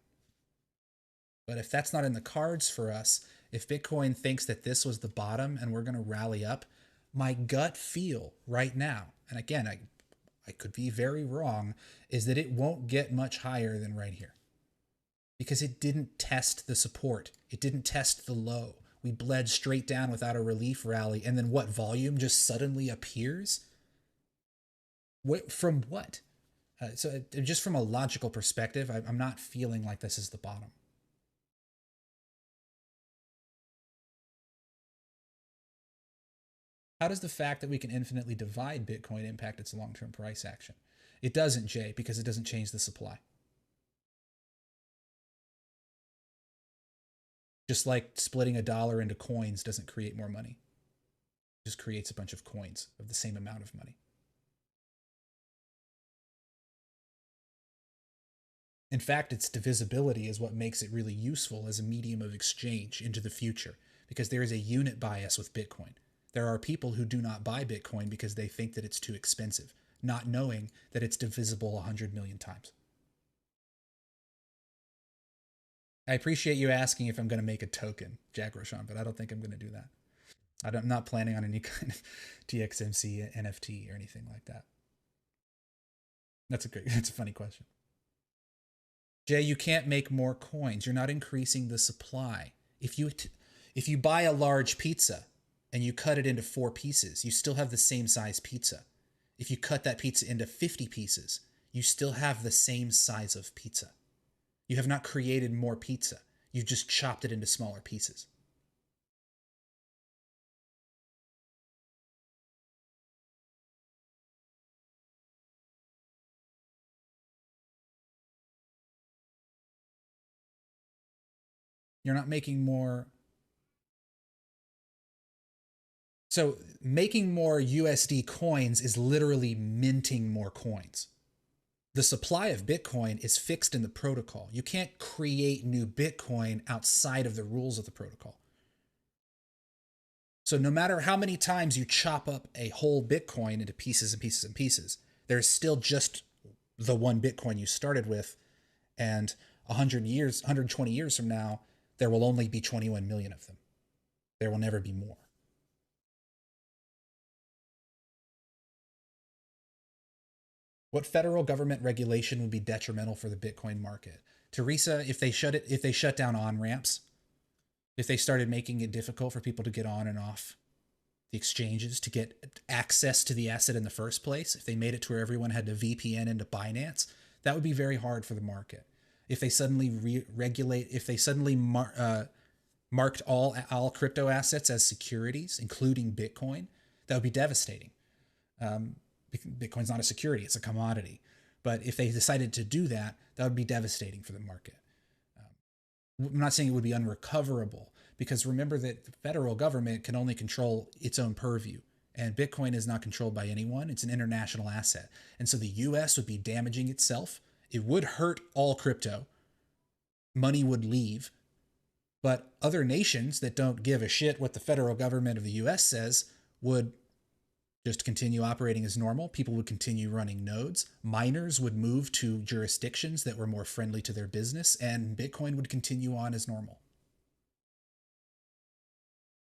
But if that's not in the cards for us, if Bitcoin thinks that this was the bottom and we're going to rally up, my gut feel right now, and again, I could be very wrong, is that it won't get much higher than right here. Because it didn't test the support. It didn't test the low. We bled straight down without a relief rally. And then what, volume just suddenly appears? From what? So just from a logical perspective, I'm not feeling like this is the bottom. How does the fact that we can infinitely divide Bitcoin impact its long-term price action? It doesn't, Jay, because it doesn't change the supply. Just like splitting $1 into coins doesn't create more money. It just creates a bunch of coins of the same amount of money. In fact, its divisibility is what makes it really useful as a medium of exchange into the future, because there is a unit bias with Bitcoin. There are people who do not buy Bitcoin because they think that it's too expensive, not knowing that it's divisible 100 million times. I appreciate you asking if I'm going to make a token, Jack Roshan, but I don't think I'm going to do that. I'm not planning on any kind of TXMC NFT or anything like that. That's a funny question. Jay, you can't make more coins. You're not increasing the supply. If you buy a large pizza and you cut it into 4 pieces, you still have the same size pizza. If you cut that pizza into 50 pieces, you still have the same size of pizza. You have not created more pizza. You've just chopped it into smaller pieces. You're not making more. So making more USD coins is literally minting more coins. The supply of Bitcoin is fixed in the protocol. You can't create new Bitcoin outside of the rules of the protocol. So no matter how many times you chop up a whole Bitcoin into pieces and pieces and pieces, there's still just the one Bitcoin you started with. And 120 years from now, there will only be 21 million of them. There will never be more. What federal government regulation would be detrimental for the Bitcoin market? Teresa, if they shut down on-ramps, if they started making it difficult for people to get on and off the exchanges, to get access to the asset in the first place, if they made it to where everyone had to VPN into Binance, that would be very hard for the market. If they suddenly marked all crypto assets as securities, including Bitcoin, that would be devastating. Bitcoin's not a security, it's a commodity. But if they decided to do that, that would be devastating for the market. I'm not saying it would be unrecoverable, because remember that the federal government can only control its own purview, and Bitcoin is not controlled by anyone. It's an international asset. And so the US would be damaging itself. It would hurt all crypto. Money would leave. But other nations that don't give a shit what the federal government of the US says would just continue operating as normal. People would continue running nodes. Miners would move to jurisdictions that were more friendly to their business, and Bitcoin would continue on as normal.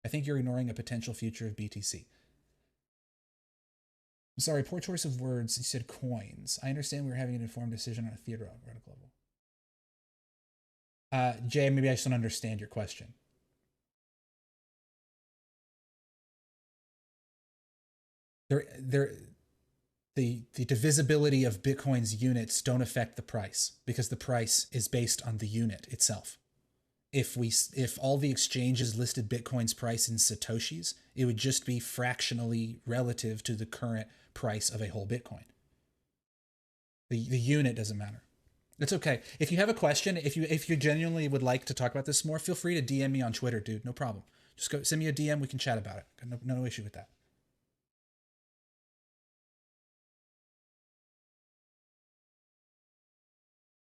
I think you're ignoring a potential future of BTC. I'm sorry, poor choice of words. You said coins. I understand we were having an informed decision on a theoretical level. Jay, maybe I just don't understand your question. The divisibility of Bitcoin's units don't affect the price because the price is based on the unit itself. If all the exchanges listed Bitcoin's price in Satoshis, it would just be fractionally relative to the current price of a whole Bitcoin. The unit doesn't matter. It's okay. If you have a question, if you genuinely would like to talk about this more, feel free to DM me on Twitter, dude. No problem. Just go send me a DM. We can chat about it. No issue with that.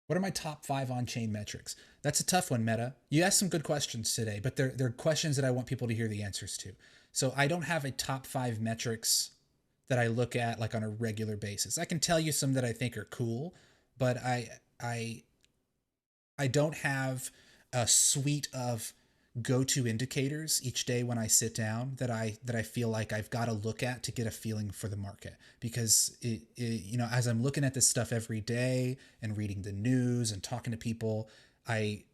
What are my top 5 on-chain metrics? That's a tough one, Meta. You asked some good questions today, but they're questions that I want people to hear the answers to. So I don't have a top 5 metrics that I look at like on a regular basis. I can tell you some that I think are cool, but I don't have a suite of go-to indicators each day when I sit down that I feel like I've got to look at to get a feeling for the market, because as I'm looking at this stuff every day and reading the news and talking to people, I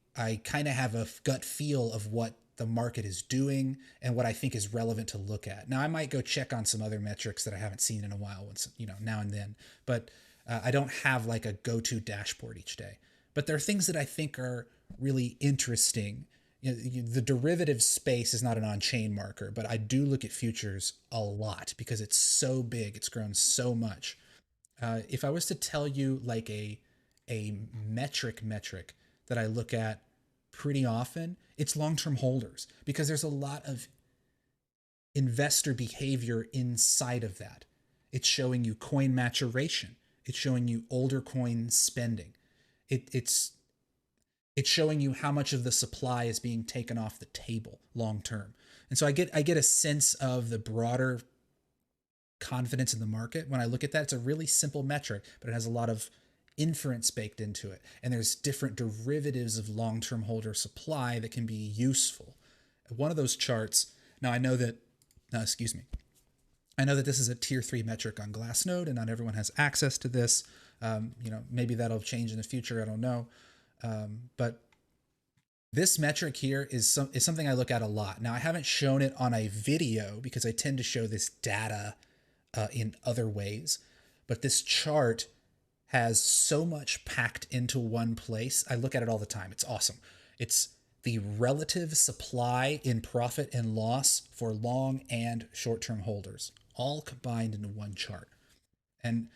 kind of have a gut feel of what the market is doing and what I think is relevant to look at. Now I might go check on some other metrics that I haven't seen in a while, once, now and then, but I don't have like a go-to dashboard each day. But there are things that I think are really interesting. The derivative space is not an on-chain marker, but I do look at futures a lot because it's so big. It's grown so much. If I was to tell you like a metric that I look at pretty often, it's long-term holders, because there's a lot of investor behavior inside of that. It's showing you coin maturation. It's showing you older coin spending. It's showing you how much of the supply is being taken off the table long term. And so I get a sense of the broader confidence in the market when I look at that. It's a really simple metric, but it has a lot of inference baked into it. And there's different derivatives of long-term holder supply that can be useful. One of those charts, now I know that, I know that this is a tier 3 metric on Glassnode and not everyone has access to this. Maybe that'll change in the future. I don't know. But this metric here is something I look at a lot. Now I haven't shown it on a video because I tend to show this data in other ways, but this chart has so much packed into one place. I look at it all the time. It's awesome. It's the relative supply in profit and loss for long and short-term holders, all combined into one chart. And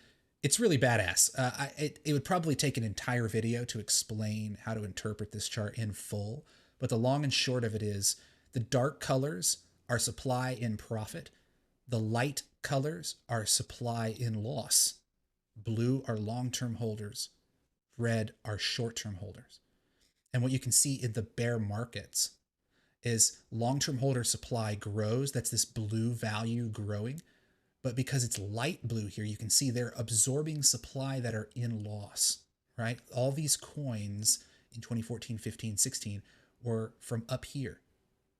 it's really badass. It would probably take an entire video to explain how to interpret this chart in full, but the long and short of it is the dark colors are supply in profit. The light colors are supply in loss. Blue are long-term holders. Red are short-term holders. And what you can see in the bear markets is long-term holder supply grows. That's this blue value growing. But because it's light blue here, you can see they're absorbing supply that are in loss, right? All these coins in 2014, 15, 16 were from up here.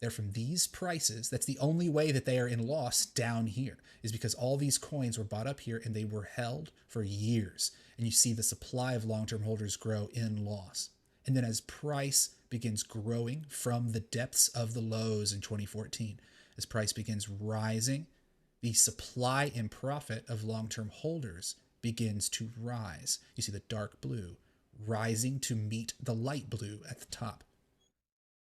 They're from these prices. That's the only way that they are in loss down here, is because all these coins were bought up here and they were held for years. And you see the supply of long-term holders grow in loss. And then as price begins growing from the depths of the lows in 2014, as price begins rising, the supply and profit of long-term holders begins to rise. You see the dark blue rising to meet the light blue at the top.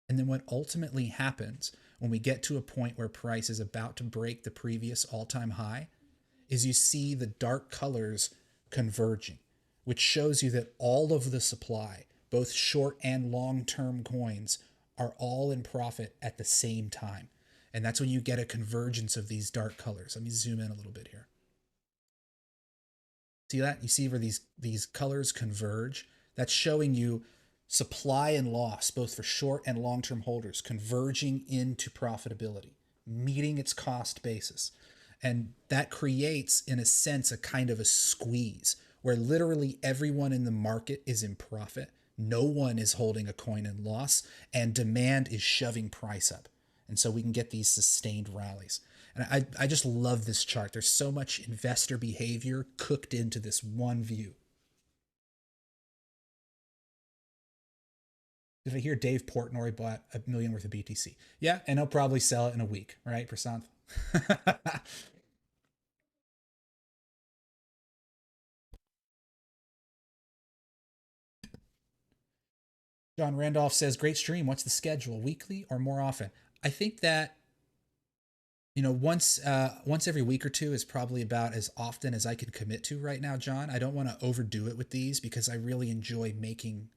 And then what ultimately happens when we get to a point where price is about to break the previous all-time high is you see the dark colors converging, which shows you that all of the supply, both short and long-term coins, are all in profit at the same time. And that's when you get a convergence of these dark colors. Let me zoom in a little bit here. See that? You see where these colors converge? That's showing you supply and loss, both for short and long-term holders, converging into profitability, meeting its cost basis. And that creates, in a sense, a kind of a squeeze where literally everyone in the market is in profit. No one is holding a coin in loss, and demand is shoving price up. And so we can get these sustained rallies. And I just love this chart. There's so much investor behavior cooked into this one view. Did I hear Dave Portnoy bought $1 million worth of BTC? Yeah, and he'll probably sell it in a week, right, Prasanth? John Randolph says, great stream. What's the schedule? Weekly or more often? I think that, once every week or two is probably about as often as I can commit to right now, John. I don't want to overdo it with these because I really enjoy making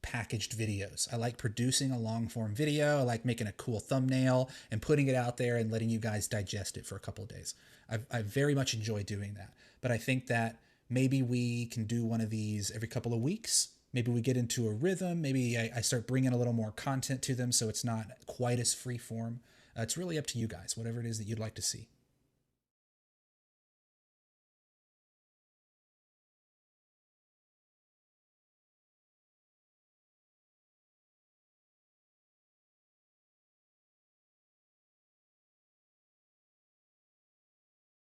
packaged videos. I like producing a long form video. I like making a cool thumbnail and putting it out there and letting you guys digest it for a couple of days. I very much enjoy doing that. But I think that maybe we can do one of these every couple of weeks. Maybe we get into a rhythm. Maybe I start bringing a little more content to them so it's not quite as free form. It's really up to you guys, whatever it is that you'd like to see.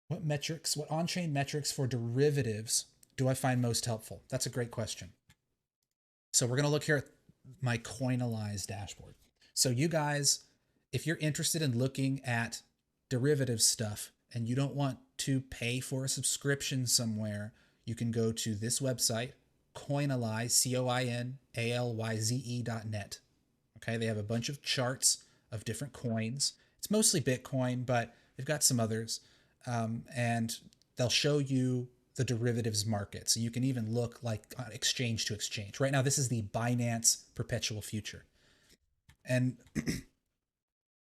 What on-chain metrics for derivatives do I find most helpful? That's a great question. So we're going to look here at my Coinalyze dashboard. So you guys, if you're interested in looking at derivative stuff and you don't want to pay for a subscription somewhere, you can go to this website, Coinalyze, COINALYZE.net. Okay, they have a bunch of charts of different coins. It's mostly Bitcoin, but they've got some others. And they'll show you the derivatives market. So you can even look like on exchange to exchange. Right now, this is the Binance Perpetual Future. And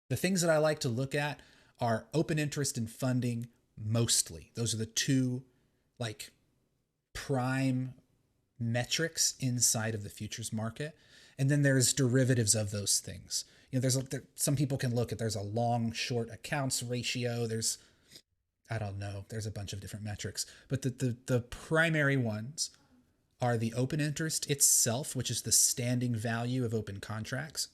the things that I like to look at are open interest and funding mostly. Those are the two like prime metrics inside of the futures market. And then there's derivatives of those things. Some people can look at, there's a long short accounts ratio. I don't know. There's a bunch of different metrics, but the primary ones are the open interest itself, which is the standing value of open contracts.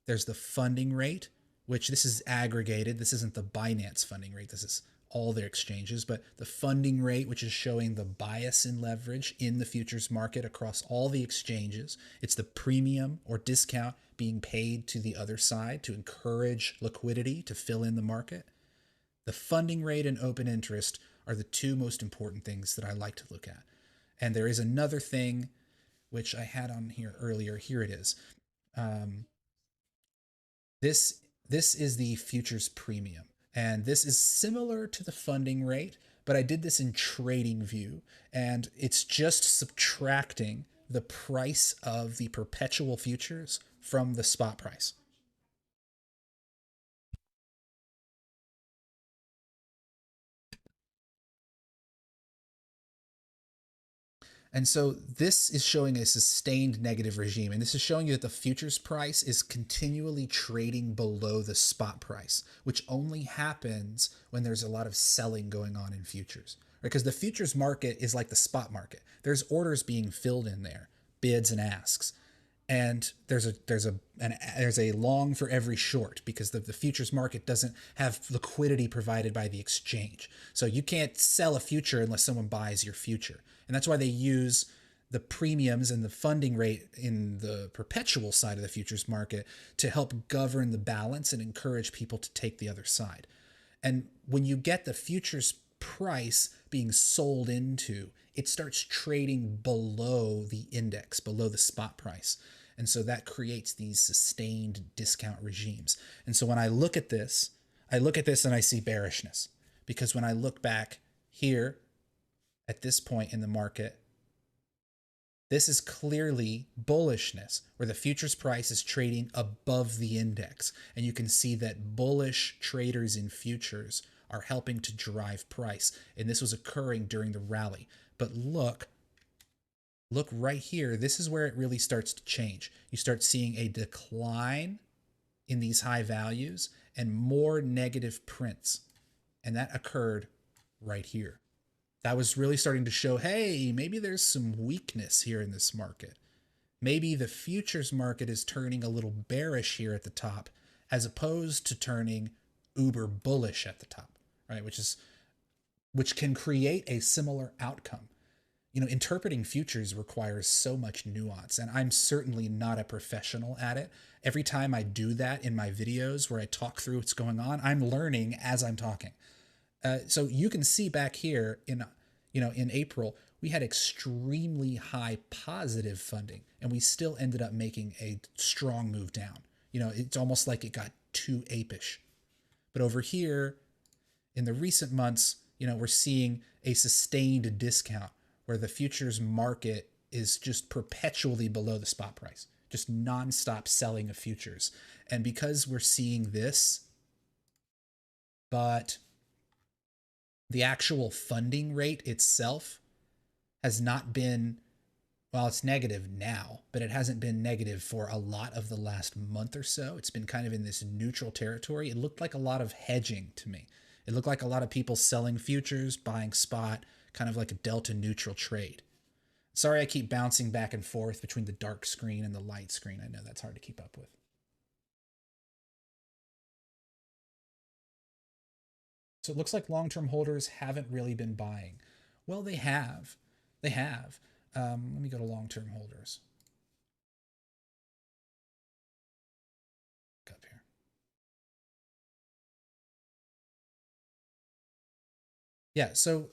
There's the funding rate, which this is aggregated. This isn't the Binance funding rate. This is all their exchanges, but the funding rate, which is showing the bias in leverage in the futures market across all the exchanges. It's the premium or discount being paid to the other side to encourage liquidity to fill in the market. The funding rate and open interest are the two most important things that I like to look at. And there is another thing which I had on here earlier. Here it is. This is the futures premium. And this is similar to the funding rate, but I did this in trading view. And it's just subtracting the price of the perpetual futures from the spot price. And so this is showing a sustained negative regime. And this is showing you that the futures price is continually trading below the spot price, which only happens when there's a lot of selling going on in futures. Because the futures market is like the spot market. There's orders being filled in there, bids and asks. And there's a long for every short because the futures market doesn't have liquidity provided by the exchange. So you can't sell a future unless someone buys your future. And that's why they use the premiums and the funding rate in the perpetual side of the futures market to help govern the balance and encourage people to take the other side. And when you get the futures price being sold into, it starts trading below the index, below the spot price. And so that creates these sustained discount regimes. And so when I look at this and I see bearishness, because when I look back here at this point in the market, this is clearly bullishness where the futures price is trading above the index. And you can see that bullish traders in futures are helping to drive price. And this was occurring during the rally. But look right here. This is where it really starts to change. You start seeing a decline in these high values and more negative prints. And that occurred right here. That was really starting to show, hey, maybe there's some weakness here in this market. Maybe the futures market is turning a little bearish here at the top as opposed to turning uber bullish at the top, right? Which can create a similar outcome. You know, interpreting futures requires so much nuance, and I'm certainly not a professional at it. Every time I do that in my videos where I talk through what's going on, I'm learning as I'm talking. So you can see back here in April, we had extremely high positive funding, and we still ended up making a strong move down. You know, it's almost like it got too apish. But over here, in the recent months, you know, we're seeing a sustained discount where the futures market is just perpetually below the spot price, just nonstop selling of futures. And because we're seeing this, but the actual funding rate itself has not been, well, it's negative now, but it hasn't been negative for a lot of the last month or so. It's been kind of in this neutral territory. It looked like a lot of hedging to me. It looked like a lot of people selling futures, buying spot, kind of like a delta neutral trade. Sorry, I keep bouncing back and forth between the dark screen and the light screen. I know that's hard to keep up with. So it looks like long-term holders haven't really been buying. Well, they have. They have. Let me go to long-term holders. Up here. Yeah, so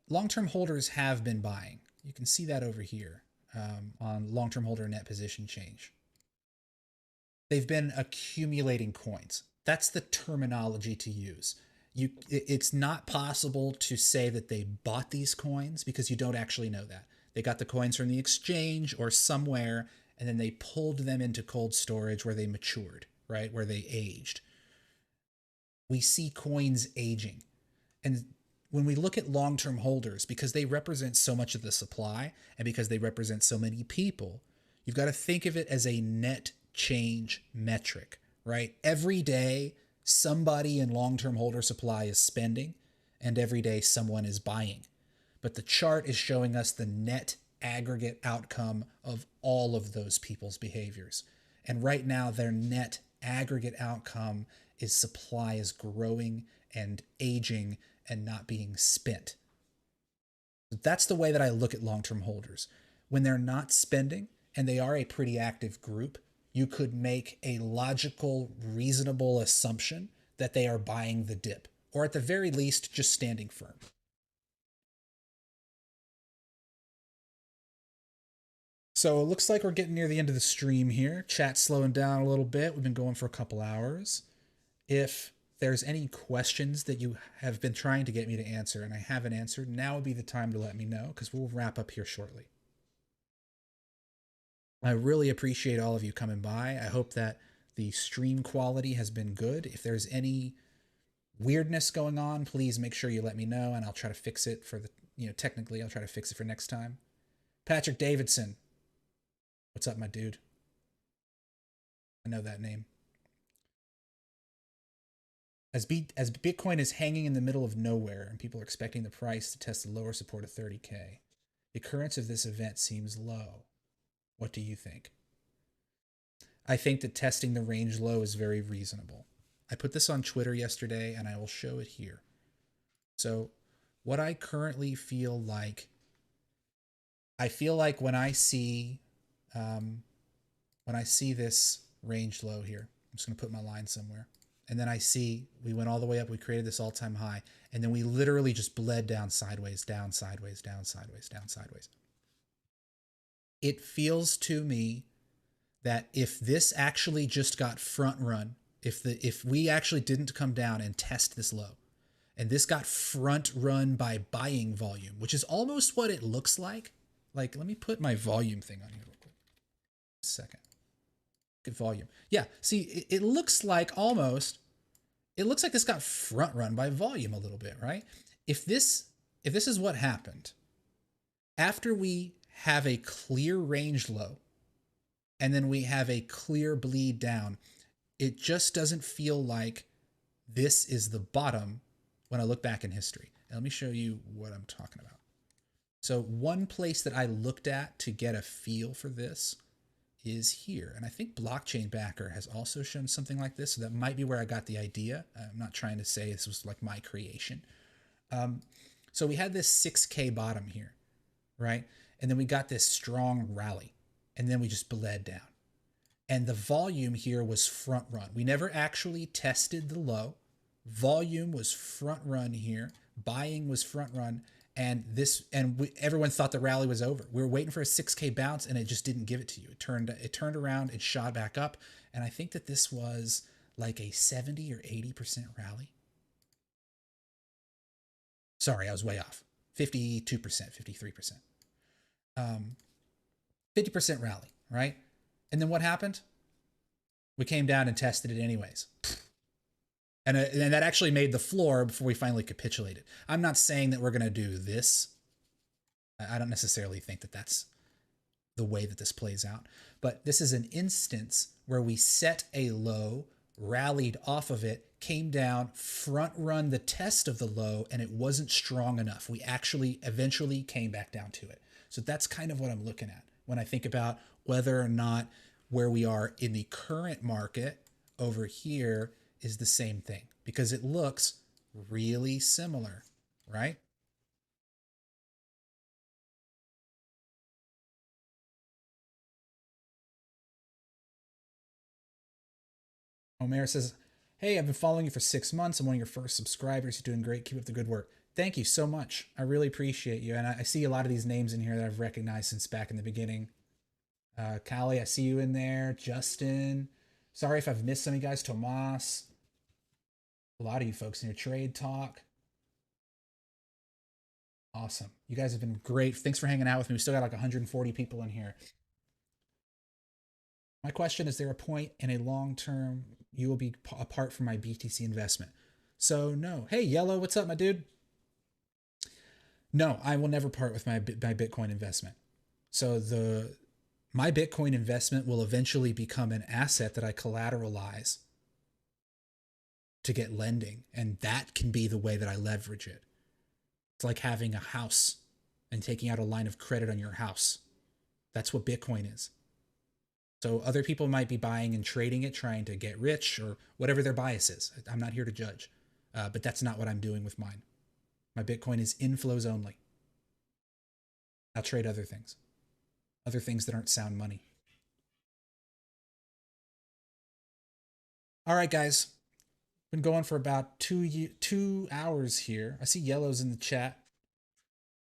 long-term holders have been buying. You can see that over here on long-term holder net position change. They've been accumulating coins. That's the terminology to use. It's not possible to say that they bought these coins because you don't actually know that. They got the coins from the exchange or somewhere, and then they pulled them into cold storage where they matured, right? Where they aged. We see coins aging. And when we look at long-term holders, because they represent so much of the supply and because they represent so many people, you've got to think of it as a net change metric, right? Every day, somebody in long-term holder supply is spending, and every day someone is buying. But the chart is showing us the net aggregate outcome of all of those people's behaviors. And right now, their net aggregate outcome is supply is growing and aging and not being spent. That's the way that I look at long-term holders. When they're not spending, and they are a pretty active group, you could make a logical, reasonable assumption that they are buying the dip, or at the very least, just standing firm. So it looks like we're getting near the end of the stream here. Chat's slowing down a little bit. We've been going for a couple hours. If there's any questions that you have been trying to get me to answer and I haven't answered, now would be the time to let me know, because we'll wrap up here shortly. I really appreciate all of you coming by. I hope that the stream quality has been good. If there's any weirdness going on, please make sure you let me know, and I'll try to fix it for the, technically I'll try to fix it for next time. Patrick Davidson. What's up, my dude? I know that name. As Bitcoin is hanging in the middle of nowhere and people are expecting the price to test the lower support of 30K, the occurrence of this event seems low. What do you think? I think that testing the range low is very reasonable. I put this on Twitter yesterday, and I will show it here. So what I currently feel like when I see this range low here, I'm just going to put my line somewhere. And then I see we went all the way up. We created this all-time high. And then we literally just bled down sideways, down sideways, down sideways, down sideways. It feels to me that if this actually just got front run, if we actually didn't come down and test this low, and this got front run by buying volume, which is almost what it looks like. Like, let me put my volume thing on here real quick. A second. Look at volume. Yeah, see, it looks like this got front run by volume a little bit, right? If this is what happened, after we have a clear range low, and then we have a clear bleed down, it just doesn't feel like this is the bottom when I look back in history. Now, let me show you what I'm talking about. So one place that I looked at to get a feel for this is here. And I think Blockchain Backer has also shown something like this. So that might be where I got the idea. I'm not trying to say this was like my creation. So we had this 6K bottom here, right? And then we got this strong rally. And then we just bled down. And the volume here was front run. We never actually tested the low. Volume was front run here. Buying was front run. And everyone thought the rally was over. We were waiting for a 6K bounce, and it just didn't give it to you. It turned around, it shot back up, and I think that this was like a 70 or 80% rally. Sorry, I was way off. 52%, 53%. 50% rally, right? And then what happened? We came down and tested it anyways. And that actually made the floor before we finally capitulated. I'm not saying that we're going to do this. I don't necessarily think that that's the way that this plays out. But this is an instance where we set a low, rallied off of it, came down, front run the test of the low, and it wasn't strong enough. We actually eventually came back down to it. So that's kind of what I'm looking at when I think about whether or not where we are in the current market over here is the same thing, because it looks really similar, right? Omer says, hey, I've been following you for 6 months. I'm one of your first subscribers. You're doing great. Keep up the good work. Thank you so much. I really appreciate you. And I see a lot of these names in here that I've recognized since back in the beginning. Callie, I see you in there. Justin. Sorry if I've missed some of you guys. Tomas. A lot of you folks in your trade talk. Awesome. You guys have been great. Thanks for hanging out with me. We still got like 140 people in here. My question, is there a point in a long term you will be apart from my BTC investment? So no. Hey, Yellow, what's up, my dude? No, I will never part with my Bitcoin investment. So my Bitcoin investment will eventually become an asset that I collateralize to get lending, and that can be the way that I leverage it. It's like having a house and taking out a line of credit on your house. That's what Bitcoin is. So other people might be buying and trading it, trying to get rich or whatever their bias is. I'm not here to judge, but that's not what I'm doing with mine. My Bitcoin is inflows only. I'll trade other things that aren't sound money. All right, guys. Been going for about 2 hours here. I see Yellow's in the chat.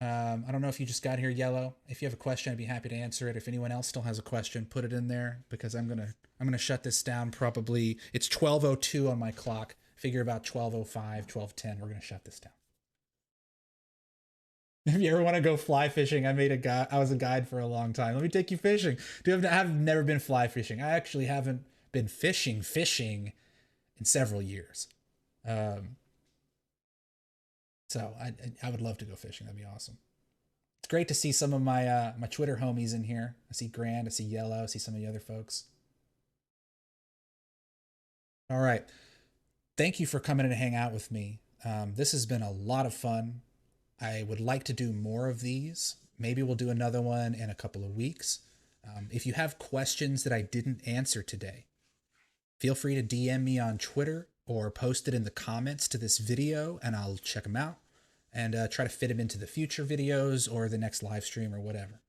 I don't know if you just got here, Yellow. If you have a question, I'd be happy to answer it. If anyone else still has a question, put it in there, because I'm gonna shut this down probably. It's 12:02 on my clock. Figure about 12:05, 12:10. We're gonna shut this down. If you ever want to go fly fishing, I was a guide for a long time. Let me take you fishing. I've never been fly fishing. I actually haven't been fishing in several years. So I would love to go fishing. That'd be awesome. It's great to see some of my my Twitter homies in here. I see Grand, I see Yellow, I see some of the other folks. All right. Thank you for coming in to hang out with me. This has been a lot of fun. I would like to do more of these. Maybe we'll do another one in a couple of weeks. If you have questions that I didn't answer today, feel free to DM me on Twitter or post it in the comments to this video, and I'll check them out and try to fit them into the future videos or the next live stream or whatever.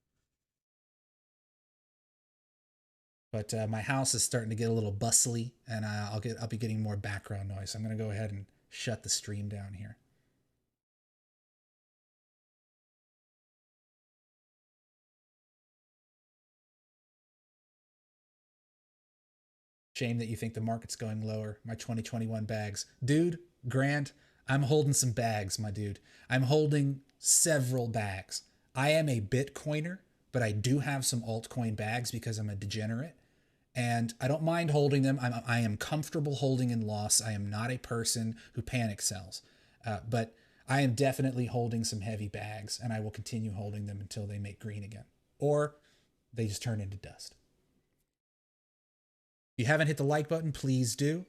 But my house is starting to get a little bustly, and I'll be getting more background noise. So I'm going to go ahead and shut the stream down here. Shame that you think the market's going lower. My 2021 bags. Dude, Grant, I'm holding some bags, my dude. I'm holding several bags. I am a Bitcoiner, but I do have some altcoin bags because I'm a degenerate. And I don't mind holding them. I am comfortable holding in loss. I am not a person who panic sells. But I am definitely holding some heavy bags, and I will continue holding them until they make green again. Or they just turn into dust. If you haven't hit the like button, please do.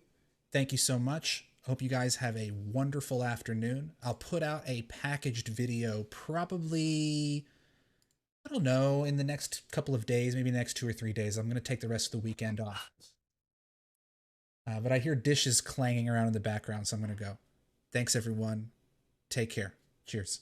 Thank you so much. I hope you guys have a wonderful afternoon. I'll put out a packaged video probably, I don't know, in the next couple of days, maybe the next 2 or 3 days. I'm going to take the rest of the weekend off. But I hear dishes clanging around in the background, so I'm going to go. Thanks, everyone. Take care. Cheers.